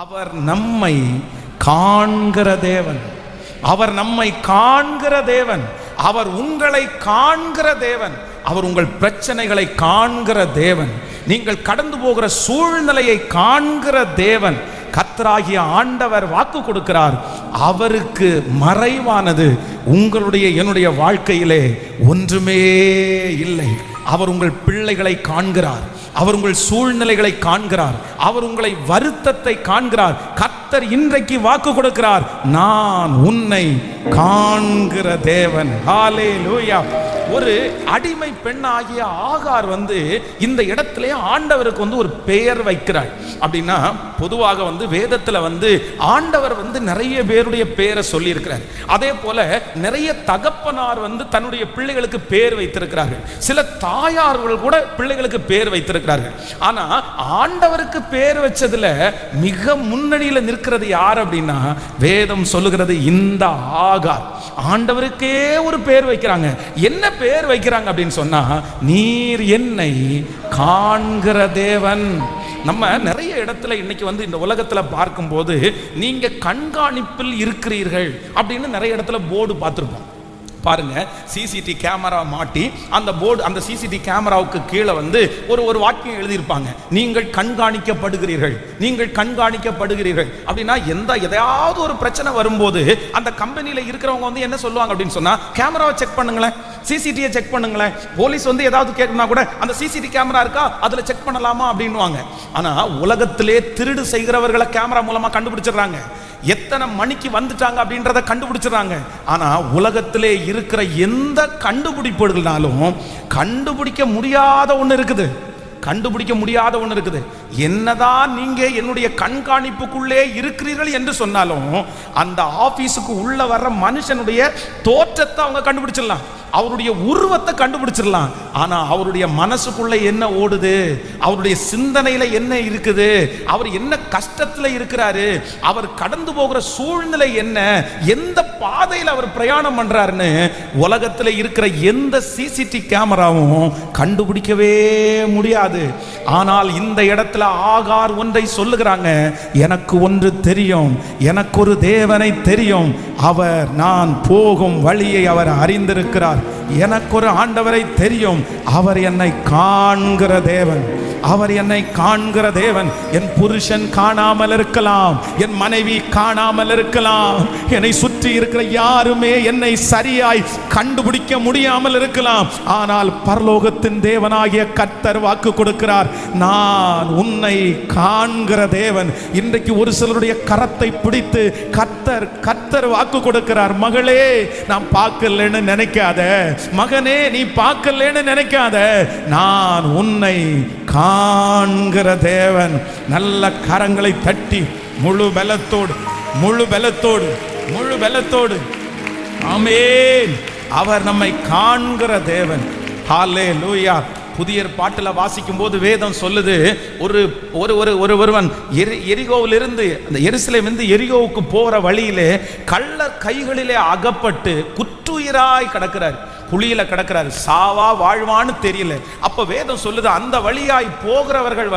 அவர் நம்மை காண்கிற தேவன். அவர் நம்மை காண்கிற தேவன். அவர் உங்களை காண்கிற தேவன். அவர் உங்கள் பிரச்சனைகளை காண்கிற தேவன். நீங்கள் கடந்து போகிற சூழ்நிலையை காண்கிற தேவன். கர்த்தராகிய ஆண்டவர் வாக்கு கொடுக்கிறார். அவருக்கு மறைவானது உங்களுடைய என்னுடைய வாழ்க்கையிலே ஒன்றுமே இல்லை. அவர் உங்கள் பிள்ளைகளை காண்கிறார். அவர் உங்கள் சூழ்நிலைகளை காண்கிறார். அவர் உங்களை வருத்தத்தை காண்கிறார். கர்த்தர் இன்றைக்கு வாக்கு கொடுக்கிறார், நான் உன்னை காண்கிற தேவன். ஹல்லேலூயா. ஒரு அடிமை பெண்ணாகிய ஆகார் இந்த இடத்திலே ஆண்டவருக்கு ஒரு பெயர் வைக்கிறாள். அப்படின்னா பொதுவாக வேதத்துல ஆண்டவர் நிறைய பேருடைய பெயரை சொல்லி இருக்கிறார். அதே போல நிறைய தகப்பனார் தன்னுடைய பிள்ளைகளுக்கு பெயர் வைத்திருக்கிறார்கள். சில தாயார்கள் கூட பிள்ளைகளுக்கு பெயர் வைத்திருக்கிறார்கள். ஆனா ஆண்டவருக்கு பெயர் வச்சதுல மிக முன்னணியில நிற்கிறது யார் அப்படின்னா, வேதம் சொல்லுகிறது இந்த ஆகார். ஆண்டவருக்கே ஒரு பெயர் வைக்கிறாங்க. என்ன பெயர் வைக்கிறாங்க அப்படின்னு சொன்னா, நீர் என்னை காண்கிற தேவன். நம்ம நிறைய இடத்துல இன்னைக்கு இந்த உலகத்துல பார்க்கும்போது, நீங்க கண்காணிப்பில் இருக்கிறீர்கள் அப்படின்னு நிறைய இடத்துல போர்டு பார்த்திருப்போம். பாருங்க, சிசிடி கேமரா மாட்டி அந்த போர்டு, அந்த சிசிடி கேமராவுக்கு கீழே ஒரு வாக்கியம் எழுதியிருப்பாங்க, நீங்கள் கண்காணிக்கப்படுகிறீர்கள், நீங்கள் கண்காணிக்கப்படுகிறீர்கள். அப்படின்னா எதையாவது ஒரு பிரச்சனை வரும்போது அந்த கம்பெனியில இருக்கிறவங்க என்ன சொல்லுவாங்க அப்படின்னு சொன்னா, கேமராவை செக் பண்ணுங்களேன், சிசிடியை செக் பண்ணுங்களேன். போலீஸ் ஏதாவது கேட்கணும்னா கூட அந்த சிசிடி கேமரா இருக்கா, அதுல செக் பண்ணலாமா அப்படின்னுவாங்க. ஆனா உலகத்திலே திருடு செய்கிறவர்களை கேமரா மூலமா கண்டுபிடிச்சிடுறாங்க. எத்தனை மணிக்கு வந்துட்டாங்க அப்படின்றத கண்டுபிடிச்சிடறாங்க. ஆனா உலகத்திலே இருக்கிற எந்த கண்டுபிடிப்புகளாலும் கண்டுபிடிக்க முடியாத ஒண்ணு இருக்குது. கண்டுபிடிக்க முடியாத ஒண்ணு இருக்குது. என்னதான் நீங்க என்னுடைய கண்காணிப்புக்குள்ளே இருக்கிறீர்கள் என்று சொன்னாலும், அந்த ஆபீஸுக்கு உள்ள வர்ற மனுஷனுடைய தோற்றத்தை அவங்க கண்டுபிடிச்சிடலாம், அவருடைய உருவத்தை கண்டுபிடிச்சிடலாம். ஆனா அவருடைய மனசுக்குள்ள என்ன ஓடுது, அவருடைய சிந்தனையில என்ன இருக்குது, அவர் என்ன கஷ்டத்துல இருக்கிறாரு, அவர் கடந்து போகிற சூழ்நிலை என்ன, எந்த பாதையில் அவர் பிரயாணம் பண்றாருன்னு உலகத்துல இருக்கிற எந்த சிசிடி கேமராவும் கண்டுபிடிக்கவே முடியாது. ஆனால் இந்த இடத்துல ஆகார் ஒன்றை சொல்லுகிறாங்க, எனக்கு ஒன்று தெரியும், எனக்கு ஒரு தேவனை தெரியும், அவர் நான் போகும் வழியை அவர் அறிந்திருக்கிறார். எனக்கு ஒரு ஆண்டவரை தெரியும், அவர் என்னை காண்கிற தேவன், அவர் என்னை காண்கிற தேவன். என் புருஷன் காணாமல் இருக்கலாம், என் மனைவி காணாமல் இருக்கலாம், என்னை சுற்றி இருக்கிற யாருமே என்னை சரியாய் கண்டுபிடிக்க முடியாமல் இருக்கலாம். ஆனால் பரலோகத்தின் தேவனாகிய கர்த்தர் வாக்கு கொடுக்கிறார், நான் உன்னை காண்கிற தேவன். இன்றைக்கு ஒரு சிலருடைய கரத்தை பிடித்து கர்த்தர் வாக்கு கொடுக்கிறார், மகளே நான் பார்க்கலன்னு நினைக்காத, மகனே நீ பார்க்கலன்னு நினைக்காத, நான் உன்னை காண்கிற தேவன். நல்ல கரங்களை தட்டி முழு பலத்தோடு ஆமென். அவர் நம்மை காண்கிற தேவன். ஹல்லேலூயா. புதிய பாட்டில் வாசிக்கும் போது வேதம் சொல்லுது, ஒருவன் எரிகோவிலிருந்து அந்த எருசலேமிலிருந்து எரிகோவுக்கு போற வழியிலே கள்ளர் கைகளிலே அகப்பட்டு குற்றுயிராய் கிடக்கிறார், குழியில கிடக்கிறார், சாவா வாழ்வான்னு தெரியல. அப்ப வேதம் சொல்லுது, அந்த வழியாய் போகிறவர்கள்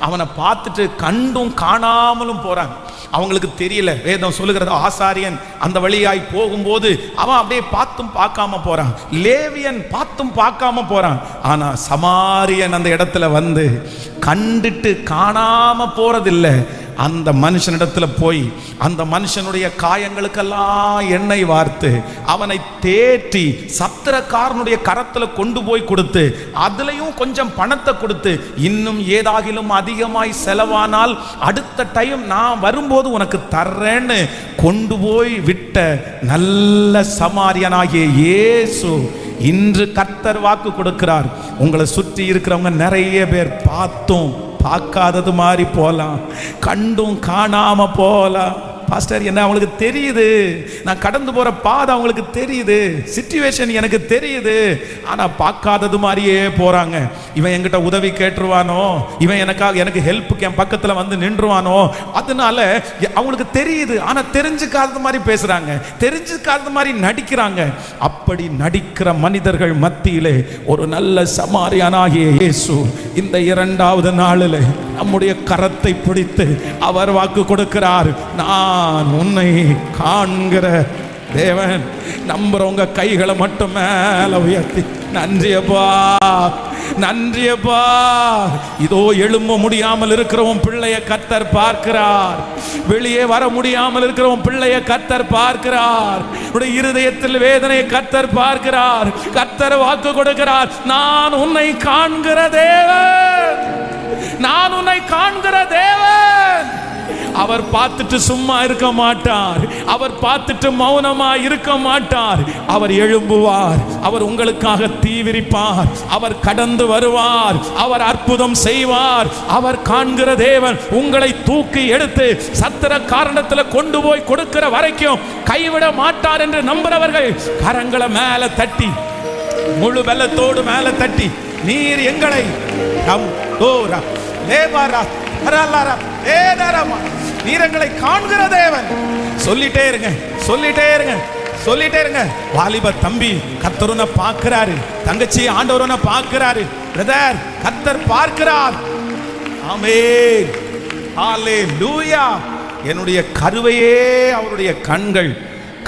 அவனை பார்த்துட்டு கண்டும் காணாமலும் போறாங்க, அவங்களுக்கு தெரியல. வேதம் சொல்லுகிறது, ஆசாரியன் அந்த வழியாய் போகும்போது அவன் அப்படியே பார்த்தும் பார்க்காம போறான், லேவியன் பார்த்தும் பார்க்காம போறான். ஆனா சமாரியன் அந்த இடத்துல கண்டுட்டு காணாம போறதில்லை. அந்த மனுஷனிடத்துல போய் அந்த மனுஷனுடைய காயங்களுக்கெல்லாம் எண்ணெய் வார்த்து அவனை தேற்றி சத்திரக்காரனுடைய கரத்துல கொண்டு போய் கொடுத்து, அதுலயும் கொஞ்சம் பணத்தை கொடுத்து, இன்னும் ஏதாகிலும் அதிகமாய் செலவானால் அடுத்த டைம் நான் வரும்போது உனக்கு தர்றேன்னு கொண்டு போய் விட்ட நல்ல சமாரியனாகிய இயேசு இன்று கர்த்தர் வாக்கு கொடுக்கிறார். உங்களை சுற்றி இருக்கிறவங்க நிறைய பேர் பார்த்தும் பார்க்காதது மாதிரி போலாம், கண்டும் காணாம போலாம், பாஸ்டர் என்ன அவங்களுக்கு தெரியுது, நான் கடந்து போற பாதை அவங்களுக்கு தெரியுது, சிச்சுவேஷன் எனக்கு தெரியுது, ஆனா பார்க்காதது மாதிரியே போறாங்க. இவன் என்கிட்ட உதவி கேட்டுருவானோ, இவன் எனக்கு ஹெல்ப்புக்கு என் பக்கத்துல வந்து நின்றுவானோ, அதனால அவங்களுக்கு தெரியுது, ஆனா தெரிஞ்சுக்காத மாதிரி பேசுறாங்க, தெரிஞ்சுக்காத மாதிரி நடிக்கிறாங்க. அப்படி நடிக்கிற மனிதர்கள் மத்தியிலே ஒரு நல்ல சமாரியானாகிய இயேசு இந்த 2வது நாளில் நம்முடைய கரத்தை பிடித்து அவர் வாக்கு கொடுக்கிறார், நான் உன்னை காண்கிற தேவன். நம்புறவங்க கைகளை மட்டும் மேல உயர்த்தி நன்றியப்பா, நன்றியப்பா. இதோ எழும்ப முடியாமல் இருக்கிறவன் பிள்ளைய கர்த்தர் பார்க்கிறார், வெளியே வர முடியாமல் இருக்கிறவன் பிள்ளைய கர்த்தர் பார்க்கிறார், இருதயத்தில் வேதனையை கர்த்தர் பார்க்கிறார். கர்த்தர் வாக்கு கொடுக்கிறார், நான் உன்னை காண்கிற தேவன், நான் உன்னை காண்கிற தேவன். அவர் பார்த்துட்டு சும்மா இருக்க மாட்டார், அவர் பார்த்துட்டு மௌனமா இருக்க மாட்டார். அவர் எழும்புவார், அவர் உங்களுக்காக தீவிரிப்பார், அவர் கடந்து வருவார், அவர் அற்புதம் செய்வார். அவர் காண்கிற தேவன் உங்களை தூக்கி எடுத்து சத்திர காரணத்தில் கொண்டு போய் கொடுக்கிற வரைக்கும் கைவிட மாட்டார் என்று நம்புறவர்கள் கரங்களை மேல தட்டி, முழு வெள்ளத்தோடு மேல தட்டி, நீர் எங்களை நீரங்களை காண்கிற தேவன் சொல்லிட்டே இருங்க, சொல்லிட்டே இருங்க, சொல்லிட்டே இருங்க. வாலிப தம்பி கர்த்தருன பார்க்கிறாரு, தங்கச்சி ஆண்டவருன பார்க்கிறாரு, பிரதர் கர்த்தர் பார்க்கிறார். ஆமென், ஹalleluya. என்னுடைய கருவையே அவருடைய கண்கள்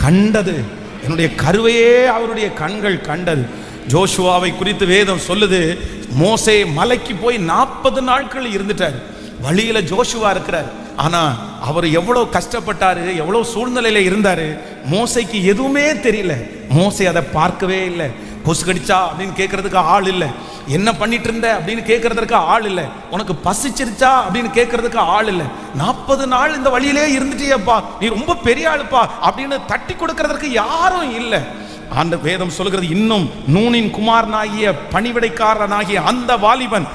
கண்டது, என்னுடைய கருவையே அவருடைய கண்கள் கண்டது. ஜோஷுவாவை குறித்து வேதம் சொல்லுது, மோசே மலைக்கு போய் 40 நாட்கள் இருந்துட்டார். வழியில ஜோஷுவா இருக்கிறார், ஆனா அவர் எவ்வளவு கஷ்டப்பட்டாரு, எவ்வளவு சூழ்நிலையில இருந்தாரு, மோசைக்கு எதுவுமே தெரியல. மோசை அதை பார்க்கவே இல்லை. கொசு கடிச்சா அப்படின்னு கேட்கறதுக்கு ஆள் இல்லை, என்ன பண்ணிட்டு இருந்த அப்படின்னு கேட்கறதுக்கு ஆள் இல்லை, உனக்கு பசிச்சிருச்சா அப்படின்னு கேட்கறதுக்கு ஆள் இல்லை. 40 நாள் இந்த வழியிலே இருந்துட்டியப்பா, நீ ரொம்ப பெரிய ஆளுப்பா அப்படின்னு தட்டி கொடுக்கறதுக்கு யாரும் இல்லை. அந்த வேதம் சொல்கிறது, இன்னும் நூனின் குமாரனாகிய பணிவிடைக்காரனாகிய அந்த வாலிபன்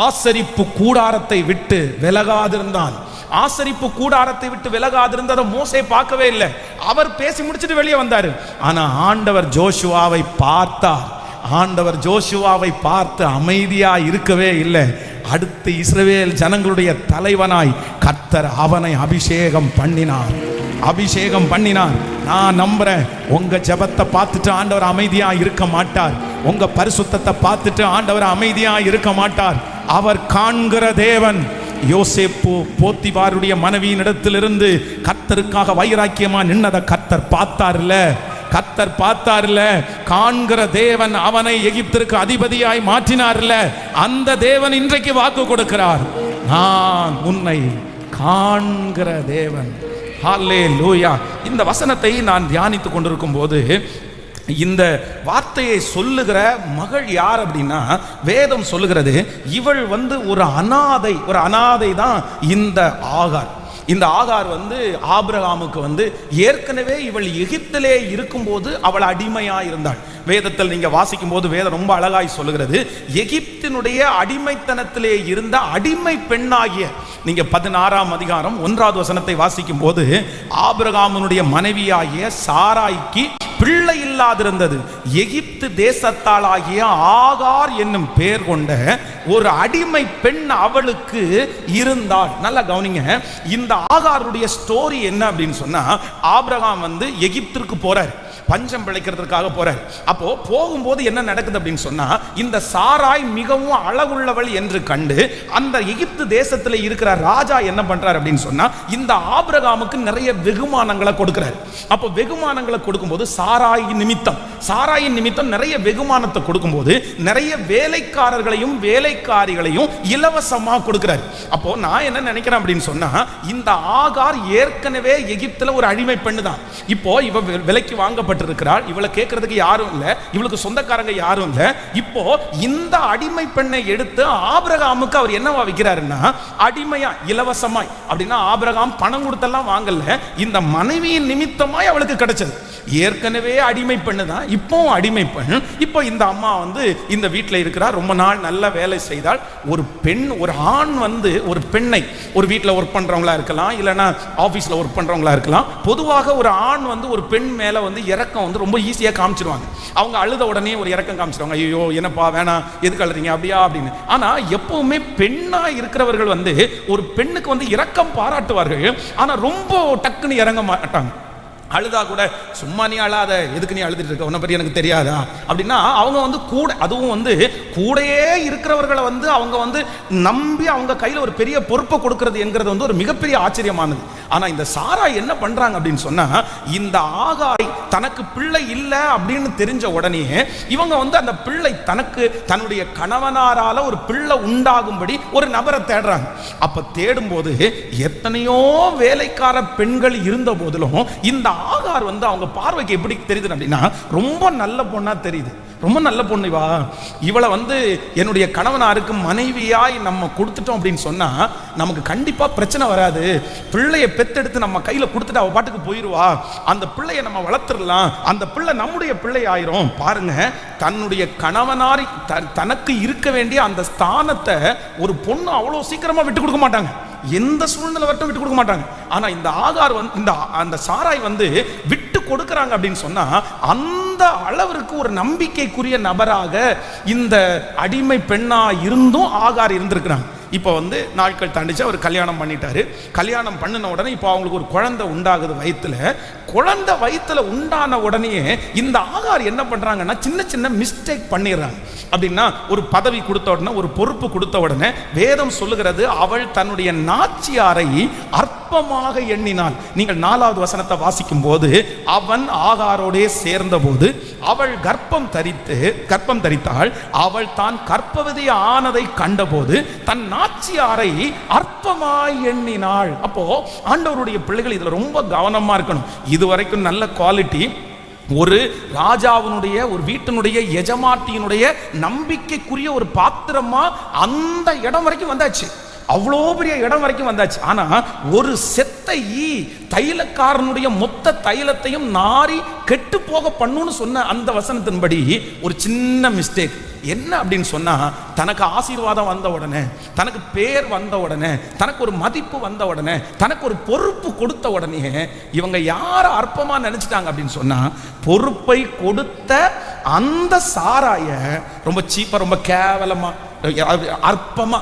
ஆசரிப்பு கூடாரத்தை விட்டு விலகாதிருந்தான். ஆசரிப்பு கூடாரத்தை விட்டு விலகாதிருந்ததை மோசே பார்க்கவே இல்லை. அவர் பேசி முடிச்சுட்டு வெளியே வந்தாரு. ஆனா ஆண்டவர் ஜோஷுவாவை பார்த்தார். ஆண்டவர் ஜோஷுவாவை பார்த்து அமைதியா இருக்கவே இல்லை. அடுத்து இஸ்ரவேல் ஜனங்களுடைய தலைவனாய் கர்த்தர் அவனை அபிஷேகம் பண்ணினார், அபிஷேகம் பண்ணினார். நான் நம்புறேன், உங்க ஜெபத்தை பார்த்துட்டு ஆண்டவர் அமைதியா இருக்க மாட்டார், உங்க பரிசுத்தத்தை பார்த்துட்டு ஆண்டவர் அமைதியா இருக்க மாட்டார். அவர் காண்கிற தேவன். யோசேப்பு போத்திபாருடைய மனைவியின் இடத்திலிருந்து கர்த்தருக்காக வைராக்கியமா நின்னதை கர்த்தர் பார்த்தார்ல, கர்த்தர் பார்த்தார்ல. காண்கிற தேவன் அவனை எகிப்திற்கு அதிபதியாய் மாற்றினார்ல, அந்த தேவன் இன்றைக்கு வாக்கு கொடுக்கிறார், நான் உன்னை காண்கிற தேவன். ஹல்லேலூயா. இந்த வசனத்தை நான் தியானித்துக் கொண்டிருக்கும் போது இந்த வார்த்தையை சொல்லுகிற மகள் யார் அப்படின்னா, வேதம் சொல்லுகிறது இவள் ஒரு அனாதை, ஒரு அனாதை தான் இந்த ஆகார். இந்த ஆகார் ஆபிரகாமுக்கு ஏற்கனவே இவள் எகிப்திலே இருக்கும்போது அவள் அடிமையா இருந்தாள். வேதத்தில் நீங்க வாசிக்கும் போது வேதம் ரொம்ப அழகாய் சொல்லுகிறது, எகிப்தினுடைய அடிமைத்தனத்திலே இருந்த அடிமை பெண்ணாகிய, நீங்க 16ஆம் அதிகாரம் 1வது வசனத்தை வாசிக்கும் போது, ஆபிரகாமுடைய மனைவியாகிய சாராய்க்கு பிள்ளை இல்லாதிருந்தது. எகிப்து தேசத்தாளாகிய ஆகார் என்னும் பெயர் கொண்ட ஒரு அடிமை பெண் அவளுக்கு இருந்தாள். நல்லா கவனிங்க, இந்த ஆகாருடைய ஸ்டோரி என்ன அப்படின்னு சொன்னா, ஆபிரகாம் எகிப்திற்கு போறார், பஞ்சம் பிழைக்கிறதுக்காக போறார். அப்போ போகும்போது என்ன நடக்குது அப்படின்னு சொன்னா, இந்த சாராய் மிகவும் அழகுள்ளவள் என்று கண்டு அந்த எகிப்து தேசத்தில் இருக்கிற ராஜா என்ன பண்றார் அப்படின்னு சொன்னா, இந்த ஆபிரகாமுக்கு நிறைய வெகுமானங்களை கொடுக்கிறார். அப்போ வெகுமானங்களை கொடுக்கும்போது சாராயின் நிமித்தம் நிறைய வெகுமானத்தை கொடுக்கும்போது நிறைய வேலைக்காரர்களையும் வேலைக்காரிகளையும் இலவசமா கொடுக்கிறார். அப்போ நான் என்ன நினைக்கிறேன் அப்படின்னு சொன்னா, இந்த ஆகார் ஏற்கனவே எகிப்துல ஒரு அடிமை பெண்ணு தான். இப்போ இவ விலைக்கு வாங்கப்பட்டிருக்கிறாள், இவளை கேட்கறதுக்கு யாரும் இல்லை, இவளுக்கு சொந்தக்காரங்க யாரும் இல்லை. இப்போ இந்த அடிமை பெண்ணை எடுத்து ஆபிரகாமுக்கு அவர் என்னவா வைக்கிறாருன்னா, அடிமையா இலவசமாய். அப்படின்னா ஆபிரகாம் பணம் கொடுத்தெல்லாம் வாங்கல, இந்த மனைவியின் நிமித்தமாய் அவளுக்கு கிடைச்சது. ஏற்கனவே அடிமை பெண்ணு தான், இப்போவும் அடிமை பெண். இப்போ இந்த அம்மா வந்து இந்த வீட்டில் இருக்கிறார், ரொம்ப நாள் நல்ல வேலை செய்தால். ஒரு பெண், ஒரு ஆண் வந்து ஒரு பெண்ணை, ஒரு வீட்டில் ஒர்க் பண்ணுறவங்களா இருக்கலாம், இல்லைன்னா ஆஃபீஸில் ஒர்க் பண்ணுறவங்களா இருக்கலாம், பொதுவாக ஒரு ஆண் வந்து ஒரு பெண் மேலே வந்து இறக்கம் வந்து ரொம்ப ஈஸியாக காமிச்சிருவாங்க. அவங்க அழுத உடனே ஒரு இறக்கம் காமிச்சிருவாங்க, ஐயோ என்னப்பா வேணாம், எதுக்கு அழுறீங்க அப்படியா அப்படின்னு. ஆனால் எப்பவுமே பெண்ணாக இருக்கிறவர்கள் வந்து ஒரு பெண்ணுக்கு வந்து இரக்கம் பாராட்டுவார்கள், ஆனால் ரொம்ப டக்குன்னு இறங்க மாட்டாங்க. அழுதா கூட சும்மா நீ அழாத, எதுக்கு நீ அழுதுட்டு இருக்க, உன்னை பற்றி எனக்கு தெரியாதா அப்படின்னா அவங்க வந்து கூட, அதுவும் வந்து கூடையே இருக்கிறவர்களை வந்து அவங்க வந்து நம்பி அவங்க கையில் ஒரு பெரிய பொறுப்பை கொடுக்கறது என்கிறது வந்து ஒரு மிகப்பெரிய ஆச்சரியமானது. ஆனால் இந்த சாராய் என்ன பண்றாங்க அப்படின்னு சொன்னா, இந்த ஆகாய் தனக்கு பிள்ளை இல்லை அப்படின்னு தெரிஞ்ச உடனே இவங்க வந்து அந்த பிள்ளை தனக்கு தன்னுடைய கணவனாரால ஒரு பிள்ளை உண்டாகும்படி ஒரு நபரை தேடுறாங்க. அப்ப தேடும்போது எத்தனையோ வேலைக்கார பெண்கள் இருந்த போதிலும் இந்த ஆகார் வந்து அவங்க பார்வைக்கு எப்படி தெரியுது அப்படின்னா, ரொம்ப நல்ல பொண்ணா தெரியுது. ரொம்ப நல்ல பொண்ணு வா, இவளை வந்து என்னுடைய கணவனாருக்கு மனைவியாய் நம்ம கொடுத்துட்டோம் அப்படின்னு சொன்னா நமக்கு கண்டிப்பா பிரச்சனை வராது. பிள்ளையை பெத்தெடுத்து நம்ம கையில கொடுத்துட்டு அவ பாட்டுக்கு போயிருவா, அந்த பிள்ளையை நம்ம வளர்த்துடலாம், அந்த பிள்ளை நம்முடைய பிள்ளை ஆயிரும். பாருங்க, தன்னுடைய கணவனாரி தனக்கு இருக்க வேண்டிய அந்த ஸ்தானத்தை ஒரு பொண்ணு அவ்வளவு சீக்கிரமா விட்டு கொடுக்க மாட்டாங்க, எந்த சூழ்நிலை வரட்டும் விட்டு கொடுக்க மாட்டாங்க. ஆனா இந்த ஆகார் வந்து அந்த சாராய் வந்து விட்டு கொடுக்கறாங்க அப்படின்னு சொன்னா, அந்த அளவிற்கு ஒரு நம்பிக்கைக்குரிய நபராக இந்த அடிமை பெண்ணா இருந்தும் ஆகார் இருந்திருக்கிறாங்க. இப்போ வந்து நாட்கள் தாண்டிச்சு, அவர் கல்யாணம் பண்ணிட்டாரு. கல்யாணம் பண்ணின உடனே இப்போ அவங்களுக்கு ஒரு குழந்தை உண்டாகுது வயிற்றுல. குழந்தை வயிற்றுல உண்டான உடனே இந்த ஆகார் என்ன பண்றாங்கன்னா, சின்ன சின்ன மிஸ்டேக் பண்ணிடுறாங்க. அப்படின்னா ஒரு பதவி கொடுத்த உடனே, ஒரு பொறுப்பு கொடுத்த உடனே வேதம் சொல்லுகிறது, அவள் தன்னுடைய நாச்சியாரை அற்பமாக எண்ணினாள். நீங்கள் 4வது வசனத்தை வாசிக்கும் போது, அவன் ஆகாரோடே சேர்ந்த போது அவள் கர்ப்பம் தரித்தாள். அவள் தான் கர்ப்பவதி ஆனதை கண்டபோது தன் நாச்சியாரை அற்பமாய் எண்ணினாள். அப்போ ஆண்டவருடைய பிள்ளைகள் இதுல ரொம்ப கவனமா இருக்கணும். இதுவரைக்கும் நல்ல குவாலிட்டி, ஒரு ராஜாவினுடைய, ஒரு வீட்டினுடைய எஜமாட்டியினுடைய நம்பிக்கைக்குரிய ஒரு பாத்திரமா அந்த இடம் வரைக்கும் வந்தாச்சு, அவ்வளோ பெரிய இடம் வரைக்கும் வந்தாச்சு. ஆனா ஒரு செத்த ஈ தைலக்காரனுடைய மொத்த தைலத்தையும் நாரி கெட்டு போக பண்ணுன்னு சொன்ன அந்த வசனத்தின்படி ஒரு சின்ன மிஸ்டேக் என்ன அப்படின்னு சொன்னா, தனக்கு ஆசீர்வாதம் வந்த உடனே, தனக்கு பேர் வந்த உடனே, தனக்கு ஒரு மதிப்பு வந்த உடனே, தனக்கு ஒரு பொறுப்பு கொடுத்த உடனே இவங்க யார அற்பமா நினைச்சிட்டாங்க அப்படின்னு சொன்னா, பொறுப்பை கொடுத்த அந்த சாராய ரொம்ப சீப்பா, ரொம்ப கேவலமா, அற்பமா,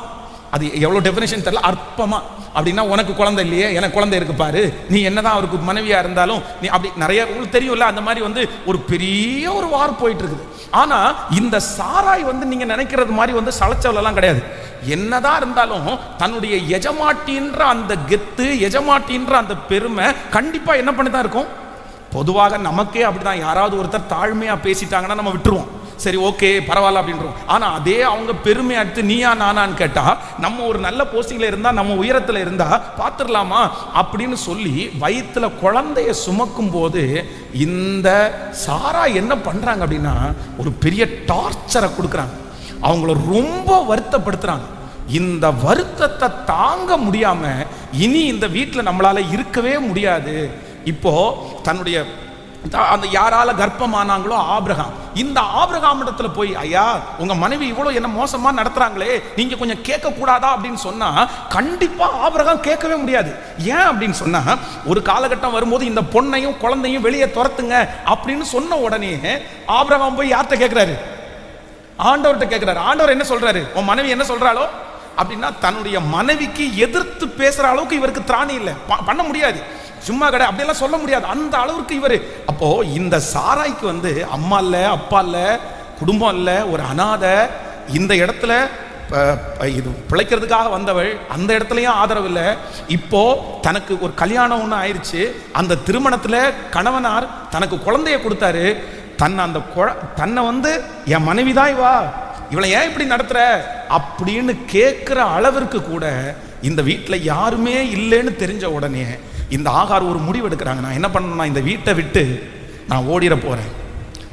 அது எவ்வளோ டெஃபினேஷன் தெரியல, அற்பமா அப்படின்னா உனக்கு குழந்தை இல்லையே, எனக்கு குழந்தை இருக்கு பாரு, நீ என்னதான் அவருக்கு மனைவியா இருந்தாலும் நீ அப்படி, நிறைய உங்களுக்கு தெரியும்ல, அந்த மாதிரி வந்து ஒரு பெரிய ஒரு வார் போயிட்டு இருக்குது. ஆனா இந்த சாராய் வந்து நீங்க நினைக்கிறது மாதிரி வந்து சளைச்சவளெல்லாம் கிடையாது. என்னதான் இருந்தாலும் தன்னுடைய எஜமாட்டின்ற அந்த கெத்து, எஜமாட்டின்ற அந்த பெருமை கண்டிப்பா என்ன பண்ணி தான் இருக்கும். பொதுவாக நமக்கே அப்படிதான், யாராவது ஒருத்தர் தாழ்மையா பேசிட்டாங்கன்னா நம்ம விட்டுருவோம், சரி ஓகே பரவாயில்ல அப்படின்றோம். ஆனா அதே அவங்க பெருமை எடுத்து நீயா நானான்னு கேட்டா, நம்ம ஒரு நல்ல போஸ்டிங்ல இருந்தா, நம்ம உயரத்துல இருந்தா பாத்துடலாமா அப்படின்னு சொல்லி வயிற்றுல குழந்தைய சுமக்கும் போது இந்த சாரா என்ன பண்றாங்க அப்படின்னா, ஒரு பெரிய டார்ச்சரை கொடுக்குறாங்க, அவங்கள ரொம்ப வருத்தப்படுத்துறாங்க. இந்த வருத்தத்தை தாங்க முடியாம இனி இந்த வீட்டில் நம்மளால இருக்கவே முடியாது. இப்போ தன்னுடைய அந்த யாரால கர்ப்பமானாங்களோ ஆபிரகாம், இந்த ஆபிரகாம் இடத்துல போய், ஐயா உங்க மனைவி இவ்வளவு என்ன மோசமா நடத்துறாங்களே, நீங்க கொஞ்சம் கேட்க கூடாதா அப்படின்னு சொன்னா கண்டிப்பா ஆபிரகாம் கேட்கவே முடியாது. ஏன் அப்படின்னு சொன்னா, ஒரு காலகட்டம் வரும்போது இந்த பொண்ணையும் குழந்தையும் வெளியே துரத்துங்க அப்படின்னு சொன்ன உடனே ஆபிரகாம் போய் யார்கிட்ட கேட்கிறாரு? ஆண்டவர்கிட்ட கேட்கிறாரு. ஆண்டவர் என்ன சொல்றாரு? உன் மனைவி என்ன சொல்றாளோ அப்படின்னா, தன்னுடைய மனைவிக்கு எதிர்த்து பேசுற அளவுக்கு இவருக்கு திராணி இல்லை, பண்ண முடியாது, சும்மா கடை அப்படியெல்லாம் சொல்ல முடியாது, அந்த அளவுக்கு இவர். அப்போ இந்த சாராய்க்கு வந்து அம்மா இல்லை, அப்பா இல்லை, குடும்பம் இல்லை, ஒரு அனாதை. இந்த இடத்துல இது பிழைக்கிறதுக்காக வந்தவள், அந்த இடத்துலயும் ஆதரவு இல்லை. இப்போ தனக்கு ஒரு கல்யாணம் ஒன்று ஆயிடுச்சு, அந்த திருமணத்துல கணவனார் தனக்கு குழந்தைய கொடுத்தாரு. தன்னை வந்து என் மனைவிதான் இவா, இவளை ஏன் இப்படி நடத்துற அப்படின்னு கேட்கிற அளவிற்கு கூட இந்த வீட்டில் யாருமே இல்லைன்னு தெரிஞ்ச உடனே இந்த ஆகார் ஒரு முடிவு எடுக்கிறாங்க, நான் என்ன பண்ணணும்னா இந்த வீட்டை விட்டு நான் ஓடிட போறேன்.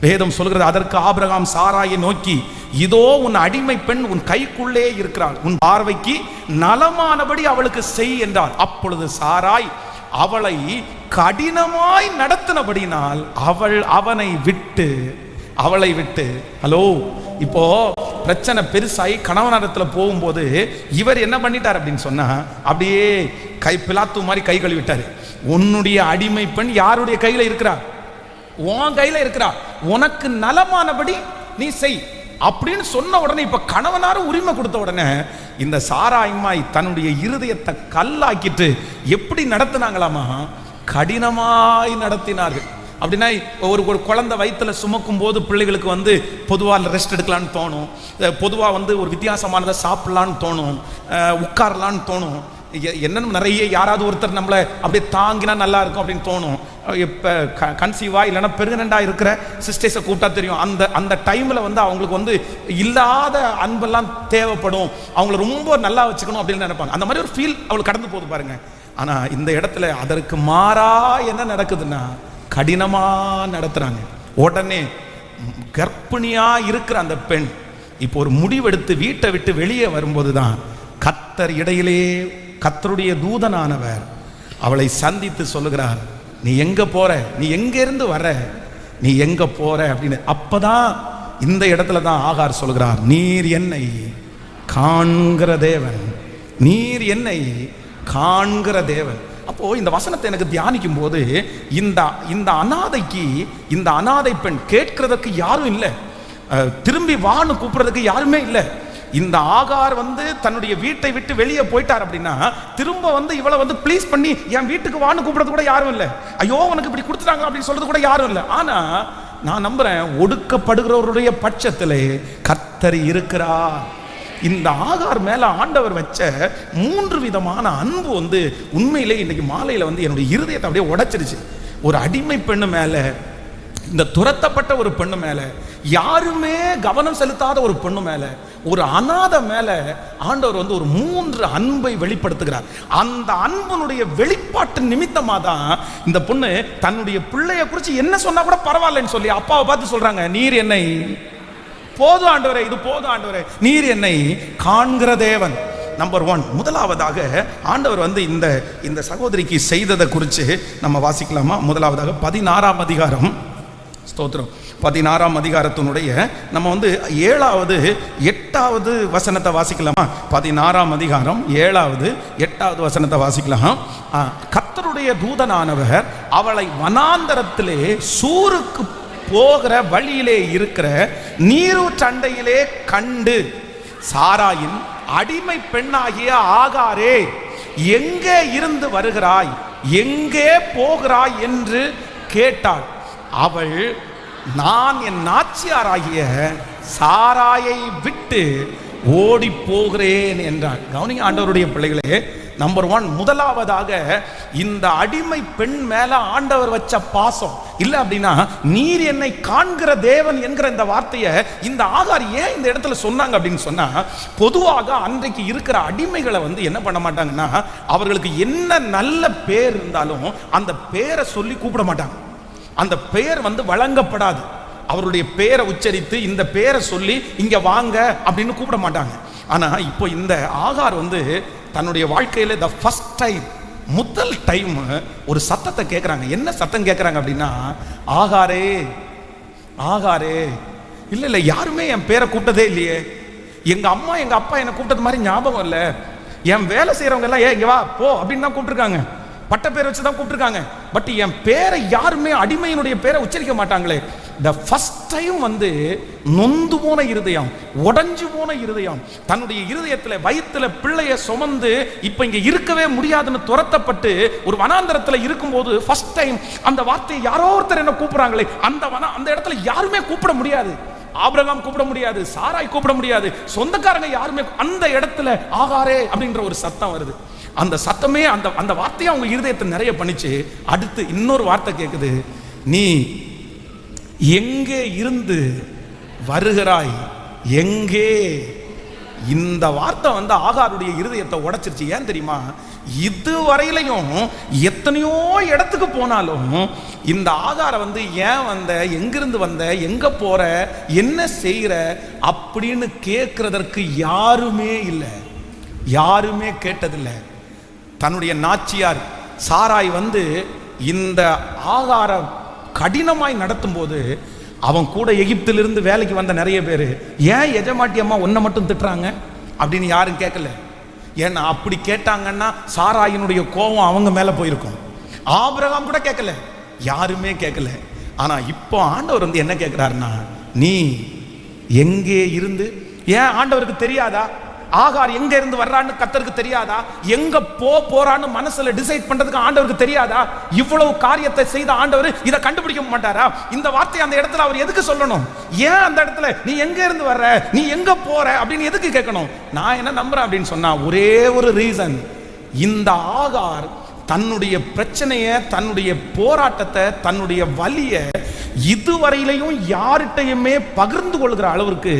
வேதம் சொல்கிறது, அதற்கு ஆபிரகாம் சாராயை நோக்கி, இதோ உன் அடிமை பெண் உன் கைக்குள்ளே இருக்கிறாள், உன் பார்வைக்கு நலமானபடி அவளுக்கு செய் என்றார். அப்பொழுது சாராய் அவளை கடினமாய் நடத்தினபடினால் அவளை விட்டு ஹலோ, இப்போ பிரச்சனை பெருசாகி கணவனிடத்துல போகும்போது இவர் என்ன பண்ணிட்டார் அப்படின்னு சொன்னா, அப்படியே பிலாத்து மாதிரி கை கழுவிட்டாரு. உன்னுடைய அடிமை பெண் யாருடைய கையில இருக்கிறா? உன் கையில இருக்கிறா. உனக்கு நலமானபடி நீ செய் அப்படின்னு சொன்ன உடனே, இப்ப கணவனாரும் உரிமை கொடுத்த உடனே இந்த சாராய்மாய் தன்னுடைய இருதயத்தை கல்லாக்கிட்டு எப்படி நடத்தினாங்களாமா? கடினமாய் நடத்தினார்கள். அப்படின்னா ஒரு குழந்தை வயிற்றுல சுமக்கும் போது பிள்ளைகளுக்கு வந்து பொதுவாக ரெஸ்ட் எடுக்கலான்னு தோணும், பொதுவாக ஒரு வித்தியாசமானதை சாப்பிடலான்னு தோணும், உட்காரலான்னு தோணும், என்னன்னு நிறைய யாராவது ஒருத்தர் நம்மளை அப்படியே தாங்கினா நல்லா இருக்கும் அப்படின்னு தோணும். இப்போ கன்சீவா இல்லைன்னா பெருகனண்டா இருக்கிற சிஸ்டர்ஸை கூப்பிட்டா தெரியும், அந்த டைமில் அவங்களுக்கு இல்லாத அன்பெல்லாம் தேவைப்படும், அவங்கள ரொம்ப நல்லா வச்சுக்கணும் அப்படின்னு நினைப்பாங்க. அந்த மாதிரி ஒரு ஃபீல் அவளுக்கு கடந்து போகுது பாருங்க. ஆனால் இந்த இடத்துல அதற்கு மாறா என்ன நடக்குதுன்னா, கடினமா நடத்துறாங்க. உடனே கர்ப்பிணியா இருக்கிற அந்த பெண் இப்போ ஒரு முடிவெடுத்து வீட்டை விட்டு வெளியே வரும்போது தான் கர்த்தர் இடையிலே, கர்த்தருடைய தூதனானவர் அவளை சந்தித்து சொல்லுகிறார், நீ எங்க போற, நீ எங்க இருந்து வர, நீ எங்க போற அப்படின்னு. அப்பதான் இந்த இடத்துல தான் ஆகார் சொல்கிறார், நீர் என்னை காண்கிற தேவன், நீர் என்னை காண்கிற தேவன். அப்போ இந்த வசனத்தை எனக்கு தியானிக்கும் போது இந்த அனாதைக்கு, இந்த அனாதை பெண் கேட்கிறதுக்கு யாரும் இல்லை, திரும்பி வான்னு கூப்பிடுறதுக்கு யாருமே இல்லை. இந்த ஆகார் தன்னுடைய வீட்டை விட்டு வெளியே போயிட்டார் அப்படின்னா, திரும்ப இவளை ப்ளீஸ் பண்ணி என் வீட்டுக்கு வான்னு கூப்பிடுறது கூட யாரும் இல்லை. ஐயோ உனக்கு இப்படி கொடுத்துட்டாங்க அப்படின்னு சொல்றது கூட யாரும் இல்லை. ஆனா நான் நம்புறேன், ஒடுக்கப்படுகிறவருடைய பட்சத்திலே கர்த்தர் இருக்கிறார். இந்த ஆகார் மேல ஆண்டவர் வச்ச 3 விதமான அன்பு உண்மையிலே இன்னைக்கு மாலையில என்னுடைய இருதயத்தை அப்படியே உடைச்சிருச்சு. ஒரு அடிமை பெண்ணு மேல, இந்த துரத்தப்பட்ட ஒரு பெண்ணு மேல, யாருமே கவனம் செலுத்தாத ஒரு பெண்ணு மேல, ஒரு அநாத மேல ஆண்டவர் ஒரு 3 அன்பை வெளிப்படுத்துகிறார். அந்த அன்பனுடைய வெளிப்பாட்டு நிமித்தமா தான் இந்த பொண்ணு தன்னுடைய பிள்ளைய குறித்து என்ன சொன்னா கூட பரவாயில்லன்னு சொல்லி அப்பாவை பார்த்து சொல்றாங்க, நீர் என்னை போதும் ஆண்டவரே, இது போதும் ஆண்டவரே, நீர் என்னை காண்கிற தேவன். நம்பர் 1, முதலாவதாக ஆண்டவர் இந்த சகோதரிக்கு செய்ததை குறித்து நம்ம வாசிக்கலாமா? முதலாவதாக 16ஆம் அதிகாரம், ஸ்தோத்திரம், 16ஆம் அதிகாரத்தினுடைய நம்ம 7வது 8வது வசனத்தை வாசிக்கலாமா? 16ஆம் அதிகாரம் 7வது 8வது வசனத்தை வாசிக்கலாம். கர்த்தருடைய தூதனானவர் அவளை வனாந்தரத்திலே சூருக்கு போகிற வழியிலே இருக்கிற நீரூற்றண்டையிலே கண்டு, சாராயின் அடிமை பெண்ணாகிய ஆகாரே, எங்கே இருந்து வருகிறாய், எங்கே போகிறாய் என்று கேட்டாள். அவள், நான் என் நாச்சியாராகிய சாராயை விட்டு ஓடி போகிறேன் என்றாள். கவனிங்க ஆண்டவருடைய பிள்ளைகளே, நம்பர் 1, முதலாவதாக இந்த அடிமை பெண் மேல ஆண்டவர் வச்ச பாசம் இல்ல அப்படின்னா, நீர் என்னை காண்கிற தேவன் என்கிற இந்த வார்த்தையை இந்த ஆகார் ஏன் இந்த இடத்துல சொன்னாங்க அப்படின்னு சொன்னா, பொதுவாக அன்றைக்கு இருக்கிற அடிமைகளை என்ன பண்ண மாட்டாங்கன்னா, அவர்களுக்கு என்ன நல்ல பேர் இருந்தாலும் அந்த பேரை சொல்லி கூப்பிட மாட்டாங்க. அந்த பெயர் வழங்கப்படாது. அவருடைய பேரை உச்சரித்து இந்த பேரை சொல்லி இங்க வாங்க அப்படின்னு கூப்பிட மாட்டாங்க. ஆனா இப்போ இந்த ஆகார் தன்னுடைய வாழ்க்கையில த ஃபர்ஸ்ட் டைம், முதல் டைம் ஒரு சத்தத்தை கேட்குறாங்க. என்ன சத்தம் கேட்குறாங்க அப்படின்னா, ஆகாரே ஆகாரே. இல்லை இல்லை, யாருமே என் பேரை கூப்பிட்டதே இல்லையே, எங்க அம்மா எங்க அப்பா என்னை கூப்பிட்டது மாதிரி ஞாபகம் இல்லை, என் வேலை செய்யறவங்க எல்லாம் இங்க வா போ அப்படின்னு தான் கூப்பிட்டுருக்காங்க, பட்ட பேரை வச்சு தான் கூப்பிட்டுருக்காங்க. பட் என் பேரை யாருமே, அடிமையினுடைய பேரை உச்சரிக்க மாட்டாங்களே. த ஃபர்ஸ்ட் டைம் நொந்து போன இருதயம், உடைஞ்சு போன இருதயம், தன்னுடைய இருதயத்தில் வயிற்றுல பிள்ளைய சுமந்து இப்ப இங்க இருக்கவே முடியாதுன்னு துரத்தப்பட்டு ஒரு வனாந்தரத்துல இருக்கும்போது ஃபர்ஸ்ட் டைம் அந்த வார்த்தையை யாரோ ஒருத்தர் என்ன கூப்பிடுறாங்களே, அந்த இடத்துல யாருமே கூப்பிட முடியாது. ஆபிரகாம் கூப்பிட முடியாது, சாராய் கூப்பிட முடியாது, சொந்தக்காரங்க யாருமே. அந்த இடத்துல ஆகாரே அப்படின்ற ஒரு சத்தம் வருது. அந்த சத்தமே அந்த வார்த்தையை அவங்க இருதயத்தை நிறைய பண்ணிச்சு. அடுத்து இன்னொரு வார்த்தை கேட்குது, நீ எங்கே இருந்து வருகிறாய், எங்கே. இந்த வார்த்தை ஆகாருடைய இருதயத்தை உடைச்சிருச்சு. ஏன் தெரியுமா? இதுவரையிலையும் எத்தனையோ இடத்துக்கு போனாலும் இந்த ஆகார ஏன் வந்த, எங்கிருந்து வந்த, எங்க போற, என்ன செய்யற அப்படின்னு கேட்கறதற்கு யாருமே இல்லை, யாருமே கேட்டதில்லை. தன்னுடைய நாச்சியார் சாராய் வந்து இந்த ஆகார கடினமாய் நடத்தும் போது அவன் கூட எகிப்திலிருந்து வேலைக்கு வந்த நிறைய பேர், ஏன் எஜமாட்டி அம்மா ஒன்றை மட்டும் திட்டுறாங்க அப்படின்னு யாரும் கேட்கல. ஏன்னா அப்படி கேட்டாங்கன்னா சாராயினுடைய கோபம் அவங்க மேலே போயிருக்கும். ஆபிரகாம் கூட கேட்கல, யாருமே கேட்கல. ஆனா இப்போ ஆண்டவர் வந்து என்ன கேட்கிறாருன்னா, நீ எங்கே இருந்து, ஏன் ஆண்டவருக்கு தெரியாதா ஆகார் எங்க இருந்து வர்றான்னு? கர்த்தருக்கு தெரியாதா? எங்க போறான்னு மனசுல டிசைட் பண்றதுக்கு ஆண்டவருக்கு தெரியாதா? இவ்வளவு காரியத்தை செய்த ஆண்டவர் இதை கண்டுபிடிக்க மாட்டாரா? இந்த வார்த்தையை அந்த இடத்துல அவர் எதுக்கு சொல்லணும்? ஏன் அந்த இடத்துல நீ எங்க இருந்து வர்ற, நீ எங்க போற அப்படின்னு எதுக்கு கேட்கணும்? நான் என்ன நம்புறேன் அப்படின்னு சொன்னா ஒரே ஒரு ரீசன், இந்த ஆகார் தன்னுடைய பிரச்சனைய, தன்னுடைய போராட்டத்தை, தன்னுடைய வலிய இதுவரையிலையும் யார்கிட்டையுமே பகிர்ந்து கொள்கிற அளவுக்கு